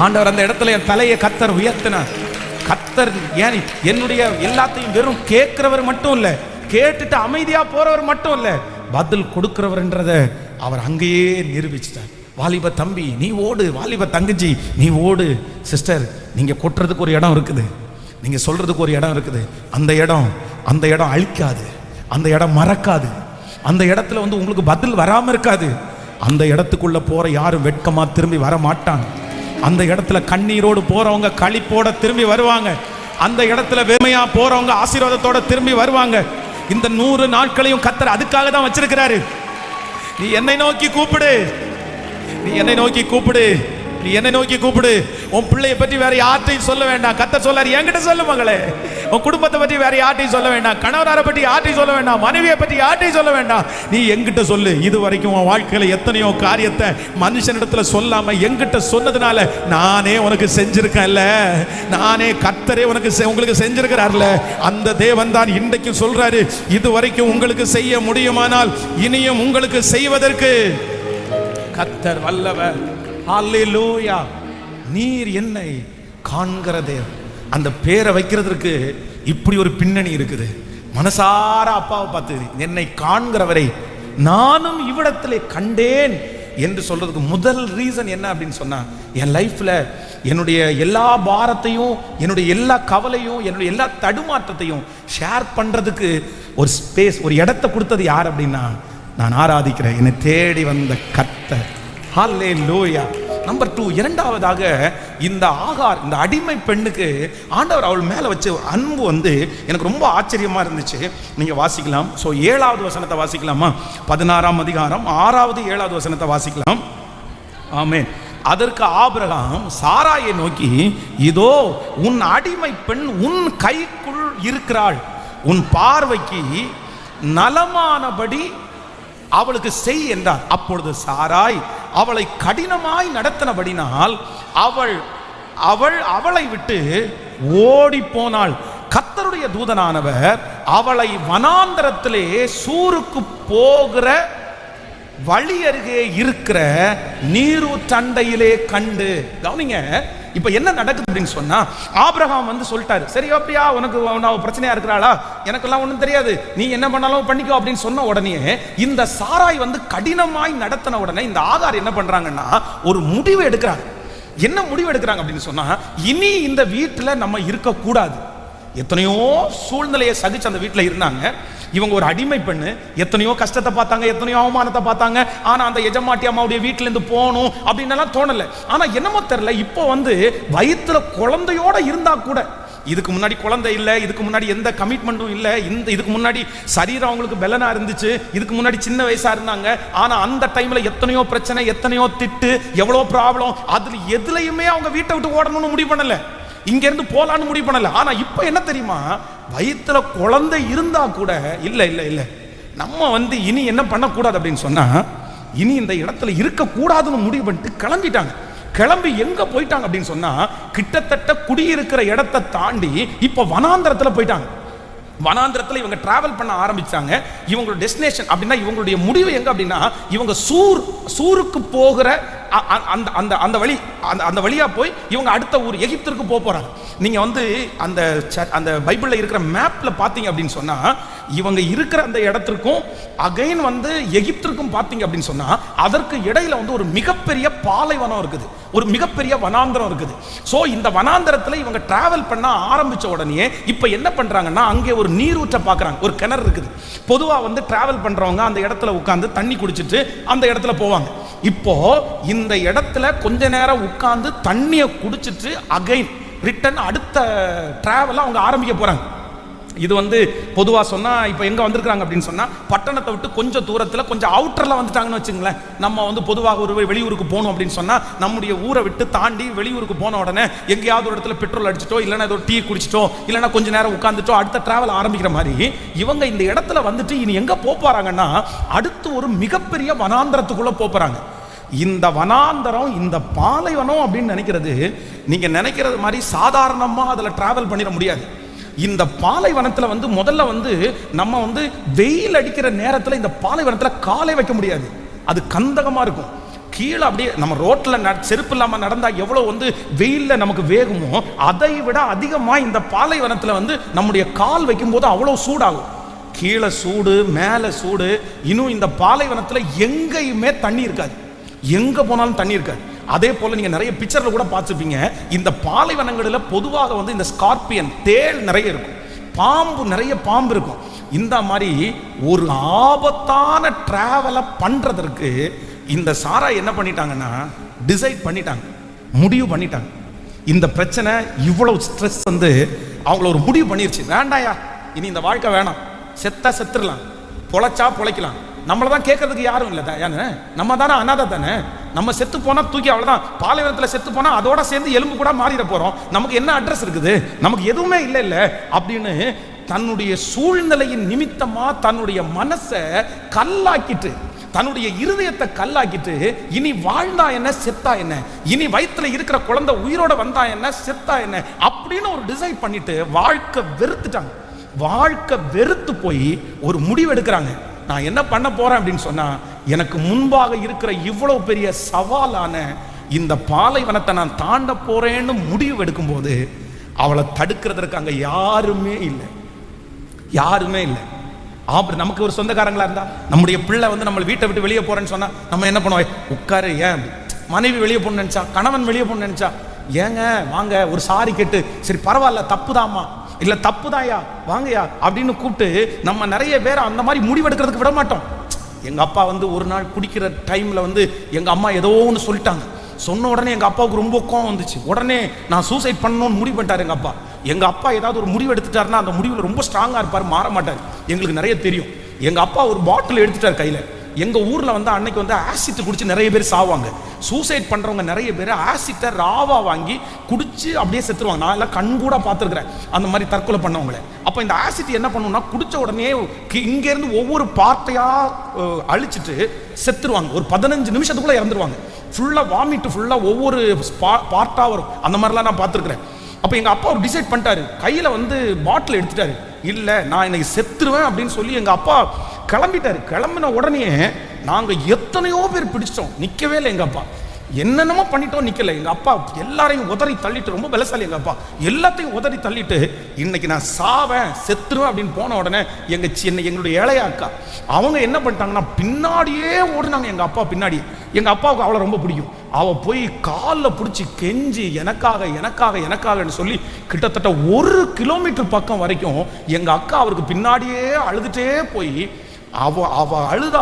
ஆண்டவர் அந்த இடத்துல என் தலையை கர்த்தர் உயர்த்தினார். கர்த்தர் ஏன் என்னுடைய எல்லாத்தையும் வெறும் கேட்கிறவர் மட்டும் இல்லை, கேட்டுட்டு அமைதியா போறவர் மட்டும் இல்லை, பதில் கொடுக்கிறவர்ன்றத அவர் அங்கேயே நிரூபிச்சிட்டார். வாலிப தம்பி நீ ஓடு, வாலிப தங்கச்சி நீ ஓடு. சிஸ்டர், நீங்க கொட்டுறதுக்கு ஒரு இடம் இருக்குது, நீங்க சொல்றதுக்கு ஒரு இடம் இருக்குது. அந்த இடம் அழிக்காது, அந்த இடம் மறக்காது, அந்த இடத்துல வந்து உங்களுக்கு பதில் வராம இருக்காது. அந்த இடத்துக்குள்ள போற யாரும் வெட்கமா திரும்பி வர மாட்டாங்க. அந்த இடத்துல கண்ணீரோடு போறவங்க களிப்போட திரும்பி வருவாங்க. அந்த இடத்துல வெறுமையா போறவங்க ஆசீர்வாதத்தோட திரும்பி வருவாங்க. இந்த 100 நாட்களையும் கர்த்தர் அதுக்காக தான் வச்சிருக்கிறாரு. நீ என்னை நோக்கி கூப்பிடு, நீ என்னை நோக்கி கூப்பிடு, நீ என்னை நோக்கி கூப்பிடு. உன் பிள்ளையை பற்றி வேற யார்ட்டையும் சொல்ல வேண்டாம். கர்த்தர் சொல்லாரு, என்கிட்ட சொல்லு மகளே. உன் குடும்பத்தை பற்றி வேற யார்ட்டையும் சொல்ல வேண்டாம், கணவராரை பற்றி யார்ட்டையும் சொல்ல வேண்டாம், மனைவியை பற்றி யார்ட்டையும் சொல்ல வேண்டாம். நீ என்கிட்ட சொல்லு. இது வரைக்கும் உன் வாழ்க்கையில எத்தனையோ காரியத்தை மனுஷனிடத்துல சொல்லாம என்கிட்ட சொன்னதுனால நானே உனக்கு செஞ்சிருக்கேன்ல, நானே கர்த்தரே உங்களுக்கு செஞ்சிருக்கிறார்ல. அந்த தேவன் தான் இன்றைக்கு சொல்றாரு, இது வரைக்கும் உங்களுக்கு செய்ய முடியுமானால் இனியும் உங்களுக்கு செய்வதற்கு கர்த்தர் வல்லவர். ஹல்லேலூயா. நீர் என்னை காண்கிற தேவன். அந்த பேரை வைக்கிறதுக்கு இப்படி ஒரு பின்னணி இருக்குது. மனசார அப்பாவை பார்த்து என்னை காண்கிறவரை நானும் இவ்விடத்திலே கண்டேன் என்று சொல்றதுக்கு முதல் ரீசன் என்ன அப்படின்னு சொன்னா, என் லைஃப்ல என்னுடைய எல்லா பாரத்தையும், என்னுடைய எல்லா கவலையும், என்னுடைய எல்லா தடுமாற்றத்தையும் ஷேர் பண்றதுக்கு ஒரு ஸ்பேஸ், ஒரு இடத்தை கொடுத்தது யார் அப்படின்னா, நான் ஆராதிக்கிறேன் என்னை தேடி வந்த கர்த்தர். ஹல்லேலூயா. நம்பர் 2, இரண்டாவதாக இந்த ஆகார், இந்த அடிமை பெண்ணுக்கு ஆண்டவர் அவள் மேலே வச்ச அன்பு வந்து எனக்கு ரொம்ப ஆச்சரியமாக இருந்துச்சு. நீங்கள் வாசிக்கலாம். ஸோ 7வது வசனத்தை வாசிக்கலாமா? 16ஆம் அதிகாரம் 6வது 7வது வசனத்தை வாசிக்கலாம். ஆமென். அதற்கு ஆபிரகாம் சாராயை நோக்கி, இதோ உன் அடிமை பெண் உன் கைக்குள் இருக்கிறாள், உன் பார்வைக்கு நலமானபடி அவளுக்கு செய் என்றார். அப்பொழுது சாராய் அவளை கடினமாய் நடத்தினபடினால் அவளை விட்டு ஓடி போனாள். கர்த்தருடைய தூதனானவர் அவளை வனாந்தரத்திலே சூருக்கு போகிற வழி அருகே இருக்கிற நீரூற்றண்டையிலே கண்டு. கவனிங்க, இப்ப என்ன நடக்குது அப்படின்னு சொன்னா, ஆபிரகாம் வந்து சொல்லிட்டாரு, சரி அப்படியா, உனக்கு பிரச்சனையா இருக்கிறாளா, எனக்கெல்லாம் ஒன்றும் தெரியாது, நீ என்ன பண்ணாலும் பண்ணிக்கோ அப்படின்னு சொன்ன உடனே இந்த சாராய் வந்து கடினமாய் நடத்தின உடனே இந்த ஆகார் என்ன பண்றாங்கன்னா ஒரு முடிவு எடுக்கிறாங்க. என்ன முடிவு எடுக்கிறாங்க அப்படின்னு சொன்னா, இனி இந்த வீட்டில் நம்ம இருக்கக்கூடாது. எத்தனையோ சூழ்நிலையை சகிச்சு அந்த வீட்டில் இருந்தாங்க. இவங்க ஒரு அடிமை பெண்ணு, எத்தனையோ கஷ்டத்தை பார்த்தாங்க, எத்தனையோ அவமானத்தை பார்த்தாங்க. ஆனா அந்த எஜமாட்டி அம்மாவுடைய வீட்டுல இருந்து போகணும் அப்படின்னு தோணல. ஆனா என்னமோ தெரியல, இப்போ வந்து வயிற்றுல குழந்தையோட இருந்தா கூட, இதுக்கு முன்னாடி குழந்தை இல்லை, இதுக்கு முன்னாடி எந்த கமிட்மெண்ட்டும் இல்லை, இதுக்கு முன்னாடி சரீரம் அவங்களுக்கு பெலனா இருந்துச்சு, இதுக்கு முன்னாடி சின்ன வயசா இருந்தாங்க. ஆனா அந்த டைம்ல எத்தனையோ பிரச்சனை, எத்தனையோ திட்டு, எவ்வளோ ப்ராப்ளம், அதுல எதுலையுமே அவங்க வீட்டை விட்டு ஓடணும்னு முடிவு பண்ணல, இங்க இருந்து போலான்னு முடிவு பண்ணல. ஆனா இப்ப என்ன தெரியுமா, வயிற்றுல குழந்தை இருந்தா கூட இல்ல இல்ல இல்ல நம்ம வந்து இனி என்ன பண்ணக்கூடாது அப்படின்னு சொன்னா, இனி இந்த இடத்துல இருக்க கூடாதுன்னு முடிவு பண்ணிட்டு கிளம்பிட்டாங்க. கிளம்பி எங்க போயிட்டாங்க அப்படின்னு சொன்னா, கிட்டத்தட்ட குடியிருக்கிற இடத்தை தாண்டி இப்ப வனாந்தரத்துல போயிட்டாங்க. வனாந்திரத்தில் இவங்க டிராவல் பண்ண ஆரம்பிச்சாங்க. இவங்களோட டெஸ்டினேஷன் அப்படின்னா, இவங்களுடைய முடிவு எங்க அப்படின்னா, இவங்க சூருக்கு போகிற அந்த வழியா போய் இவங்க அடுத்த ஊர் எகிப்திற்கு போறாங்க. நீங்க வந்து அந்த பைபிள்ல இருக்கிற மேப்ல பாத்தீங்க அப்படின்னு சொன்னா, இவங்க இருக்கிற அந்த இடத்திற்கும் அகைன் வந்து எகிப்திற்கும் பாத்தீங்க அப்படின்னு சொன்னா, அதற்கு இடையில வந்து ஒரு மிகப்பெரிய பாலைவனம் இருக்குது, ஒரு மிகப்பெரிய வனாந்திரம் இருக்குது. சோ இந்த வனாந்திரத்துல இவங்க டிராவல் பண்ண ஆரம்பிச்ச உடனே இப்ப என்ன பண்றாங்கன்னா, அங்கே ஒரு நீரூற்றை பார்க்கறாங்க, ஒரு கிணறு இருக்குது. பொதுவா வந்து டிராவல் பண்றவங்க அந்த இடத்துல உட்கார்ந்து தண்ணி குடிச்சிட்டு அந்த இடத்துல போவாங்க. இப்போ இந்த இடத்துல கொஞ்ச நேரம் உட்கார்ந்து தண்ணியை குடிச்சிட்டு அகைன் ரிட்டர்ன் அடுத்த டிராவலை அவங்க ஆரம்பிக்க போறாங்க. இது வந்து பொதுவா சொன்னா, இப்போ எங்க வந்திருக்காங்க அப்படின்னு சொன்னா, பட்டணத்தை விட்டு கொஞ்சம் தூரத்துல, கொஞ்சம் அவுட்டர்ல வந்துட்டாங்கன்னு வச்சுங்களேன். நம்ம வந்து பொதுவாக ஒரு வெளியூருக்கு போகணும் அப்படின்னு சொன்னா, நம்முடைய ஊரை விட்டு தாண்டி வெளியூருக்கு போன உடனே எங்கேயாவது ஒரு இடத்துல பெட்ரோல் அடிச்சிட்டோ, இல்லைன்னா ஏதோ டீ குடிச்சிட்டோ, இல்லைன்னா கொஞ்ச நேரம் உட்காந்துட்டோ அடுத்த டிராவல் ஆரம்பிக்கிற மாதிரி இவங்க இந்த இடத்துல வந்துட்டு இனி எங்க போறாங்கன்னா, அடுத்து ஒரு மிகப்பெரிய வனாந்தரத்துக்குள்ள போறாங்க. இந்த வனாந்தரம், இந்த பாலைவனம் அப்படின்னு நினைக்கிறது, நீங்க நினைக்கிறது மாதிரி சாதாரணமா அதுல டிராவல் பண்ணிட முடியாது. இந்த பாலைவனத்துல வந்து முதல்ல வந்து நம்ம வந்து வெயில் அடிக்கிற நேரத்துல இந்த பாலைவனத்துல காலை வைக்க முடியாது, அது கந்தகமா இருக்கும். கீழே அப்படியே நம்ம ரோட்ல செருப்பு இல்லாம நடந்தா எவ்வளவு வந்து வெயில்ல நமக்கு வேகுமோ அதை விட அதிகமா இந்த பாலைவனத்துல வந்து நம்முடைய கால் வைக்கும் போது அவ்வளவு சூடாகும். கீழே சூடு, மேல சூடு. இன்னும் இந்த பாலைவனத்துல எங்கேயுமே தண்ணி இருக்காது, எங்க போனாலும் தண்ணி இருக்காது. அதே போல நீங்க நிறைய பிக்சர்ல கூட பார்த்துருப்பீங்க, இந்த பாலைவனங்களில் பொதுவாக வந்து இந்த ஸ்கார்பியன் தேள் நிறைய இருக்கும், பாம்பு நிறைய பாம்பு இருக்கும். இந்த மாதிரி ஒரு ஆபத்தான டிராவலை பண்றதற்கு இந்த சாரா என்ன பண்ணிட்டாங்கன்னா டிசைட் பண்ணிட்டாங்க, முடிவு பண்ணிட்டாங்க. இந்த பிரச்சனை இவ்வளவு ஸ்ட்ரெஸ் வந்து அவங்கள ஒரு முடிவு பண்ணிருச்சு, வேண்டாயா இனி இந்த வாழ்க்கை வேணாம், செத்தா செத்துடலாம், பொழைச்சா பொழைக்கலாம், நம்மள தான் கேட்கறதுக்கு யாரும் இல்லை தானே, நம்ம தானே அனாதை தானே, நம்ம செத்து போனா தூக்கி அவ்வளவுதான், பாலைவனத்தில் செத்து போனா அதோட சேர்ந்து எலும்பு கூட மாறிட போறோம், நமக்கு என்ன அட்ரஸ் இருக்குது, நமக்கு எதுவுமே இல்லை இல்லை அப்படின்னு தன்னுடைய சூழ்நிலையின் நிமித்தமா தன்னுடைய மனசை கல்லாக்கிட்டு, தன்னுடைய இருதயத்தை கல்லாக்கிட்டு, இனி வாழ்ந்தா என்ன செத்தா என்ன, இனி வயிற்றுல இருக்கிற குழந்தை உயிரோட வந்தா என்ன செத்தா என்ன அப்படின்னு ஒரு டிசைட் பண்ணிட்டு வாழ்க்கை வெறுத்துட்டாங்க. வாழ்க்கை வெறுத்து போய் ஒரு முடிவு எடுக்கிறாங்க, நான் என்ன பண்ண போறேன் அப்படின்னு சொன்னா, எனக்கு முன்பாக இருக்கிற இவ்வளவு பெரிய சவாலான இந்த பாலைவனத்தை நான் தாண்ட போறேன்னு முடிவு எடுக்கும் போது அவளை தடுக்கிறதுக்கு அங்க யாருமே இல்லை, யாருமே இல்லை. அப்படி நமக்கு ஒரு சொந்தக்காரங்களா இருந்தா, நம்முடைய பிள்ளை வந்து நம்ம வீட்டை விட்டு வெளியே போறேன்னு சொன்னா நம்ம என்ன பண்ணுவோம், உட்காரு, ஏன் மனைவி வெளியே போகணும்னு நினைச்சா, கணவன் வெளியே போகணும்னு நினைச்சா, ஏங்க வாங்க ஒரு சாரி கேட்டு, சரி பரவாயில்ல தப்புதாமா, இல்ல தப்புதாயா வாங்கயா அப்படின்னு கூப்பிட்டு நம்ம நிறைய பேர் அந்த மாதிரி முடிவெடுக்கிறதுக்கு விட மாட்டோம். எங்க அப்பா வந்து ஒரு நாள் குடிக்கிற டைம்ல வந்து எங்க அம்மா ஏதோ ஒன்று சொல்லிட்டாங்க, சொன்ன உடனே எங்க அப்பாவுக்கு ரொம்ப கோவம் வந்துச்சு, உடனே நான் சூசைட் பண்ணணும்னு முடிவு பண்ணிட்டாரு எங்க அப்பா. எங்க அப்பா ஏதாவது ஒரு முடிவு எடுத்துட்டாருன்னா அந்த முடிவில் ரொம்ப ஸ்ட்ராங்கா இருப்பார், மாற மாட்டார், எங்களுக்கு நிறைய தெரியும். எங்க அப்பா ஒரு பாட்டில் எடுத்துட்டார் கையில, எங்க ஊர்ல வந்து அன்னைக்கு வந்து ஆசிட் குடிச்சு நிறைய பேர் சாவாங்க, சூசைட் பண்றவங்க நிறைய பேர் ஆசிட்டை ராவா வாங்கி குடிச்சு அப்படியே செத்துருவாங்க. நான் எல்லாம் கண் கூட பார்த்துருக்கிறேன் அந்த மாதிரி தற்கொலை பண்ணவங்களை. அப்ப இந்த ஆசிட் என்ன பண்ணும்னா, குடிச்ச உடனே இங்க இருந்து ஒவ்வொரு பார்ட்டையா அழிச்சிட்டு செத்துருவாங்க, ஒரு 15 நிமிஷத்துக்குள்ள இறந்துருவாங்க, ஃபுல்லா வாமிட்டு, ஃபுல்லா ஒவ்வொரு பார்ட்டா வரும், அந்த மாதிரிலாம் நான் பார்த்துருக்கிறேன். அப்ப எங்க அப்பா ஒரு டிசைட் பண்ணிட்டாரு, கையில வந்து பாட்டில் எடுத்துட்டாரு, இல்ல நான் இன்னைக்கு செத்துருவேன் அப்படின்னு சொல்லி எங்க அப்பா கிளம்பிட்டாரு. கிளம்பின உடனே நாங்க எத்தனையோ பேர் பிடிச்சிட்டோம், நிக்கவே இல்லை எங்க அப்பா, என்னென்னமோ பண்ணிட்டோம், நிக்கல. எங்க அப்பா எல்லாரையும் உதறி தள்ளிட்டு, ரொம்ப பலசாலி எங்க அப்பா, எல்லாத்தையும் உதறி தள்ளிட்டு இன்னைக்கு நான் சாவேன் செத்துருவேன் அப்படின்னு போன உடனே எங்களுடைய இளைய அக்கா அவங்க என்ன பண்ணிட்டாங்கன்னா பின்னாடியே ஓடுனாங்க எங்க அப்பா பின்னாடி. எங்க அப்பாவுக்கு அவளை ரொம்ப பிடிக்கும், அவ போய் காலில் பிடிச்சி கெஞ்சி எனக்காக எனக்காக எனக்காகன்னு சொல்லி கிட்டத்தட்ட 1 கிலோமீட்டர் பக்கம் வரைக்கும் எங்க அக்கா அவருக்கு பின்னாடியே அழுதுட்டே போய் அவ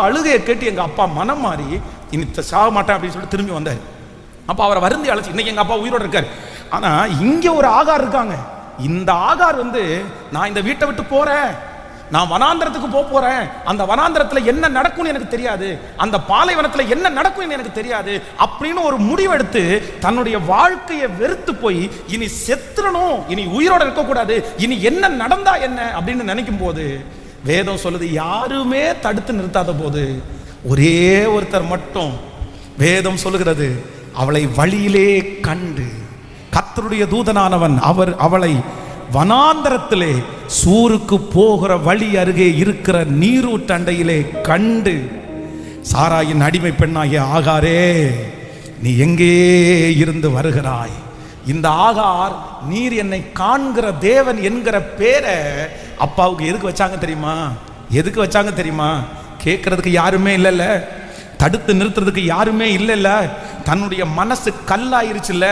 அழுகையை கேட்டு எங்க அப்பா மனம் மாறி இனி சாக மாட்டேன் அப்படின்னு சொல்லிட்டு திரும்பி வந்தார். அப்ப அவரை வருந்தி அழைச்சி, இன்னைக்கு எங்க அப்பா உயிரோடு இருக்காரு. ஆனா இங்க ஒரு ஆகார் இருக்காங்க, இந்த ஆகார் வந்து நான் இந்த வீட்டை விட்டு போறேன், நான் வனாந்திரத்துக்கு போறேன், அந்த வனாந்திரத்துல என்ன நடக்கும்னு எனக்கு தெரியாது, அந்த பாலைவனத்துல என்ன நடக்கும் எனக்கு தெரியாது அப்படின்னு ஒரு முடிவெடுத்து தன்னுடைய வாழ்க்கையை வெறுத்து போய் இனி செத்துறணும், இனி உயிரோட இருக்கக்கூடாது, இனி என்ன நடந்தா என்ன அப்படின்னு நினைக்கும் போது வேதம் சொல்லுது, யாருமே தடுத்து நிறுத்தாத போது ஒரே ஒருத்தர் மட்டும், வேதம் சொல்லுகிறது, அவளை வழியிலே கண்டு கர்த்தருடைய தூதனானவன் அவளை வனாந்தரத்திலே சூருக்கு போகிற வழி அருகே இருக்கிற நீரூற்றண்டையிலே கண்டு, சாராயின் அடிமை பெண்ணாகிய ஆகாரே நீ எங்கே இருந்து வருகிறாய்? இந்த ஆகார் நீர் என்னை காண்கிற தேவன் என்கிற பேரை அப்பாவுக்கு எதுக்கு வச்சாங்க தெரியுமா? எதுக்கு வச்சாங்க தெரியுமா? கேட்கறதுக்கு யாருமே இல்லைல்ல, தடுத்து நிறுத்துறதுக்கு யாருமே இல்லைல்ல, தன்னுடைய மனசு கல்லாயிருச்சுல்ல,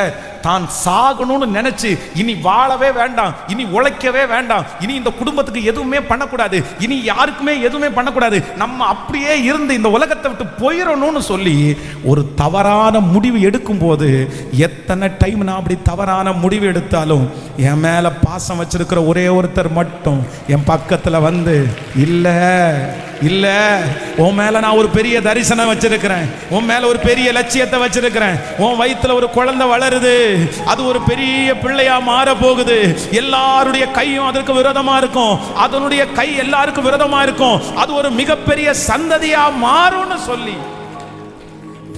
தான் சாகணும்னு நினைச்சு இனி வாழவே வேண்டாம், இனி உழைக்கவே வேண்டாம், இனி இந்த குடும்பத்துக்கு எதுவுமே பண்ணக்கூடாது, இனி யாருக்குமே எதுவுமே பண்ணக்கூடாது, நம்ம அப்படியே இருந்து இந்த உலகத்தை விட்டு போயிடணும்னு சொல்லி ஒரு தவறான முடிவு எடுக்கும் போது, எத்தனை டைம் நான் அப்படி தவறான முடிவு எடுத்தாலும் என் மேல பாசம் வச்சிருக்கிற ஒரே ஒருத்தர் மட்டும் என் பக்கத்துல வந்து, இல்ல இல்ல உன் மேல நான் ஒரு பெரிய தரிசனம் வச்சிருக்கிறேன், உன் மேல ஒரு பெரிய லட்சியத்தை வச்சிருக்கிறேன், உன் வயித்துல ஒரு குழந்தை வளருது, அது ஒரு பெரிய பிள்ளையா மாற போகுது, எல்லாருடைய கையும் அதற்கு விரோதமா இருக்கும், அதனுடைய கை எல்லாருக்கும் விரோதமா இருக்கும், அது ஒரு மிகப்பெரிய சந்ததியா மாறும்னு சொல்லி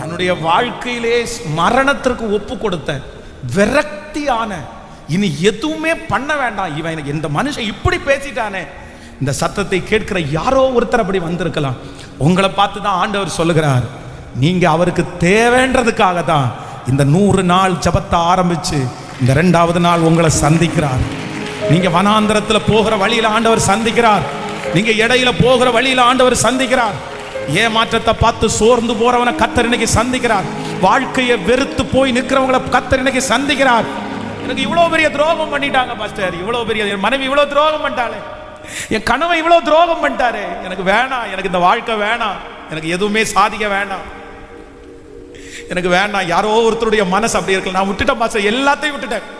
தன்னுடைய வாழ்க்கையிலே மரணத்திற்கு ஒப்பு கொடுத்த விரக்தியான இனி எதுவுமே பண்ண வேண்டாம். இவன் இந்த மனுஷன் இப்படி பேசிட்டானே. இந்த சத்தத்தை கேட்கிற யாரோ ஒருத்தர் அப்படி வந்திருக்கலாம். உங்களை பார்த்து தான் ஆண்டவர் சொல்லுகிறார், நீங்க அவருக்கு தேவைன்றதுக்காக தான் இந்த 100 நாள் ஜபத்தை ஆரம்பிச்சு இந்த 2வது நாள் உங்களை சந்திக்கிறார். நீங்க வனாந்தரத்தில் போகிற வழியில ஆண்டவர் சந்திக்கிறார். நீங்க இடையில போகிற வழியில ஆண்டவர் சந்திக்கிறார். ஏமாற்றத்தை பார்த்து சோர்ந்து போறவனை கர்த்தர் இன்னைக்கு சந்திக்கிறார். வாழ்க்கையை வெறுத்து போய் நிற்கிறவங்களை கர்த்தர் இன்னைக்கு சந்திக்கிறார். எனக்கு இவ்வளவு பெரிய துரோகம் பண்ணிட்டாங்க பாஸ்டர், இவ்வளவு பெரிய என் மனைவி இவ்வளவு துரோகம் பண்ணிட்டாளே, என் கணவன் இவ்வளவு துரோகம் பண்ணிட்டாரு, எனக்கு வேணாம், எனக்கு இந்த வாழ்க்கை வேணாம், எனக்கு எதுவுமே சாதிக்க வேண்டாம், எனக்கு வேண்டாம். யாரோ ஒருத்தருடைய மனசு அப்படி இருக்கு. நான் விட்டுட்டேன் பாஸ்டர், எல்லாத்தையும் விட்டுட்டேன்.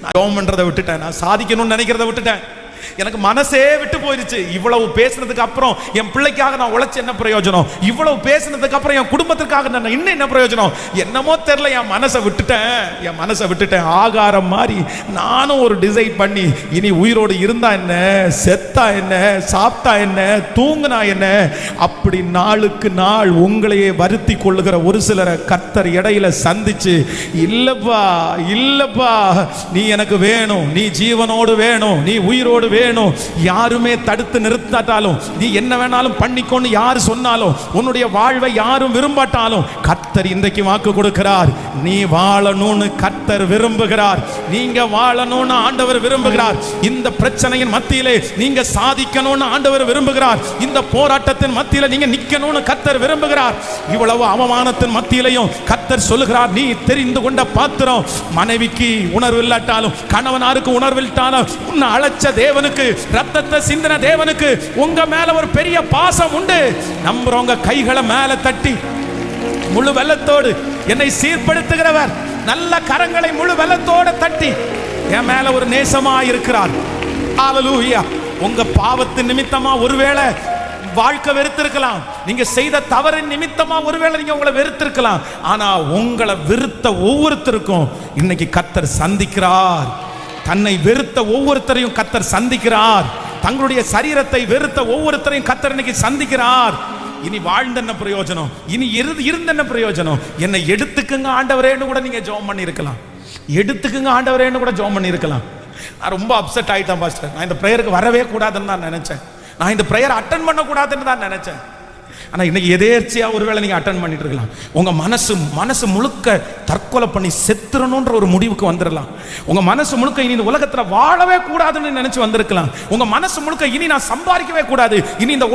நான் ஜெபம் பண்றதை விட்டுட்டேன், நான் சாதிக்கணும்னு நினைக்கிறத விட்டுட்டேன். எனக்கு மனசே விட்டு போயிருச்சு. இவ்வளவு பேசினதுக்கு அப்புறம் என் பிள்ளைக்காக நான் உழைச்சு என்ன பிரயோஜனம்? இவ்வளவு பேசினதுக்கு அப்புறம் என் குடும்பத்திற்காக நான் இன்னும் என்ன பிரயோஜனம்? என்னமோ தெரியல, என் மனசை விட்டுட்டேன். ஆகாரம் மாதிரி நானும் ஒரு டிசைட் பண்ணி, இனி உயிரோடு இருந்தா என்ன, செத்தா என்ன, சாப்பிட்டா என்ன, தூங்குனா என்ன, அப்படி நாளுக்கு நாள் உங்களையே வருத்தி கொள்ளுகிற ஒரு சிலரை கர்த்தர் இடையில சந்திச்சு, இல்லப்பா நீ எனக்கு வேணும், நீ ஜீவனோடு வேணும், நீ உயிரோடு வேணும், யாருமே தடுத்து நிறுத்தாட்டாலும், நீ என்ன வேணாலும் பண்ணிக்கொண்டு யாரு சொன்னாலும், உன்னுடைய வாழ்வை யாரும் விரும்பாட்டாலும், கர்த்தர் இன்றைக்கு வாக்கு கொடுக்கிறார். நீ வாழணும்னு கர்த்தர் விரும்புகிறார். நீங்க வாழணும்னு ஆண்டவர் விரும்புகிறார். இந்த பிரச்சனையின் மத்தியிலே நீங்க சாதிக்கணும்னு ஆண்டவர் விரும்புகிறார். இந்த போராட்டத்தின் மத்தியில நீங்க நிக்கணும்னு கர்த்தர் விரும்புகிறார். இவ்வளவு அவமானத்தின் மத்தியிலையும் கர்த்தர் சொல்லுகிறார், நீ தெரிந்து கொண்ட பாத்திரம். மனைவிக்கு உணர்வு இல்லாட்டாலும், கணவனாருக்கு உணர்வு இல்லாட்டாலும், உன்னை அழைச்ச தேவனுக்கு, ரத்தத்தை சிந்தின தேவனுக்கு உங்க மேல ஒரு பெரிய பாசம் உண்டு. நம்புறவங்க கைகளை மேல தட்டி முழு வெள்ளத்தோடு என்னை சீர்படுத்துகிறவர் நல்ல கரங்களை முழு வெள்ளத்தோடு தட்டி என் மேல ஒரு நேசமா இருக்கிறார். ஹல்லேலூயா. உங்க பாவத்தின் நிமித்தமா ஒருவேளை வாழ்க்கை வெறுத்திருக்கலாம், நீங்க செய்த தவறின் நிமித்தமா ஒருவேளை நீங்க உங்களை வெறுத்திருக்கலாம். ஆனா உங்களை வெறுத்த ஒவ்வொருத்தருக்கும் இன்னைக்கு கர்த்தர் சந்திக்கிறார். தன்னை வெறுத்த ஒவ்வொருத்தரையும் கர்த்தர் சந்திக்கிறார். தங்களுடைய சரீரத்தை வெறுத்த ஒவ்வொருத்தரையும் கர்த்தர் இன்னைக்கு சந்திக்கிறார். இனி வாழ்ந்த என்ன பிரயோஜனம்? இனி இருந்த என்ன பிரயோஜனம்? என்னை எடுத்துக்குங்க ஆண்டவரேன்னு கூட நீங்க ஜெபம் பண்ணி இருக்கலாம். எடுத்துக்குங்க ஆண்டவரேன்னு கூட ஜெபம் பண்ணி இருக்கலாம். நான் ரொம்ப அப்செட் ஆயிட்டேன் பாஸ்டர், நான் இந்த பிரேயருக்கு வரவே கூடாதுன்னு தான் நினைச்சேன், நான் இந்த பிரேயர் அட்டன் பண்ண கூடாதுன்னு தான் நினைச்சேன். ஆனால் இன்னைக்கு எதேர்ச்சியா ஒருவேளை நீங்கள் அட்டன் பண்ணிட்டு இருக்கலாம். உங்கள் மனசு முழுக்க தற்கொலை பண்ணி செத்துறணுன்ற ஒரு முடிவுக்கு வந்துடலாம். உங்கள் மனசு முழுக்க இனி இந்த உலகத்தில் வாழவே கூடாதுன்னு நினைச்சு வந்திருக்கலாம். உங்கள் மனசு முழுக்க இனி நான் சம்பாதிக்கவே கூடாது, இனி இந்த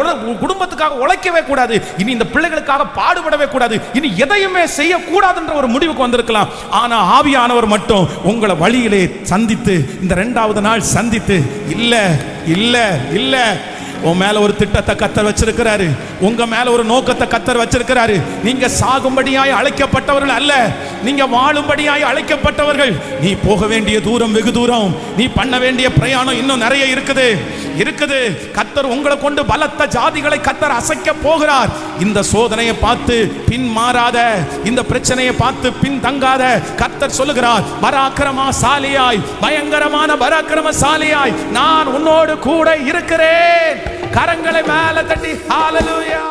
குடும்பத்துக்காக உழைக்கவே கூடாது, இனி இந்த பிள்ளைகளுக்காக பாடுபடவே கூடாது, இனி எதையுமே செய்யக்கூடாதுன்ற ஒரு முடிவுக்கு வந்திருக்கலாம். ஆனால் ஆவியானவர் மட்டும் உங்களை வழியிலே சந்தித்து, இந்த 2வது நாள் சந்தித்து, இல்லை இல்லை இல்லை, உன் மேல ஒரு திட்டத்தை கர்த்தர் வச்சிருக்கிறாரு, உங்க மேல ஒரு நோக்கத்தை கர்த்தர் வச்சிருக்கிறாரு. நீங்க சாகும்படியாய் அழைக்கப்பட்டவர்கள் அல்ல, நீங்க வாழும்படியாய் அழைக்கப்பட்டவர்கள். நீ போக வேண்டிய தூரம் வெகு தூரம், நீ பண்ண வேண்டிய பிரயாணம் இன்னும் நிறைய இருக்குது. கர்த்தர் உங்களை கொண்டு பலத்த ஜாதிகளை கர்த்தர் அசைக்க போகிறார். இந்த சோதனையை பார்த்து பின் மாறாத, இந்த பிரச்சனையை பார்த்து பின் தங்காத, கர்த்தர் சொல்லுகிறார், பராக்கிரமசாலியாய், பயங்கரமான பராக்கிரமசாலியாய் நான் உன்னோடு கூட இருக்கிறேன். கரங்களை மேல தட்டி ஹல்லேலூயா.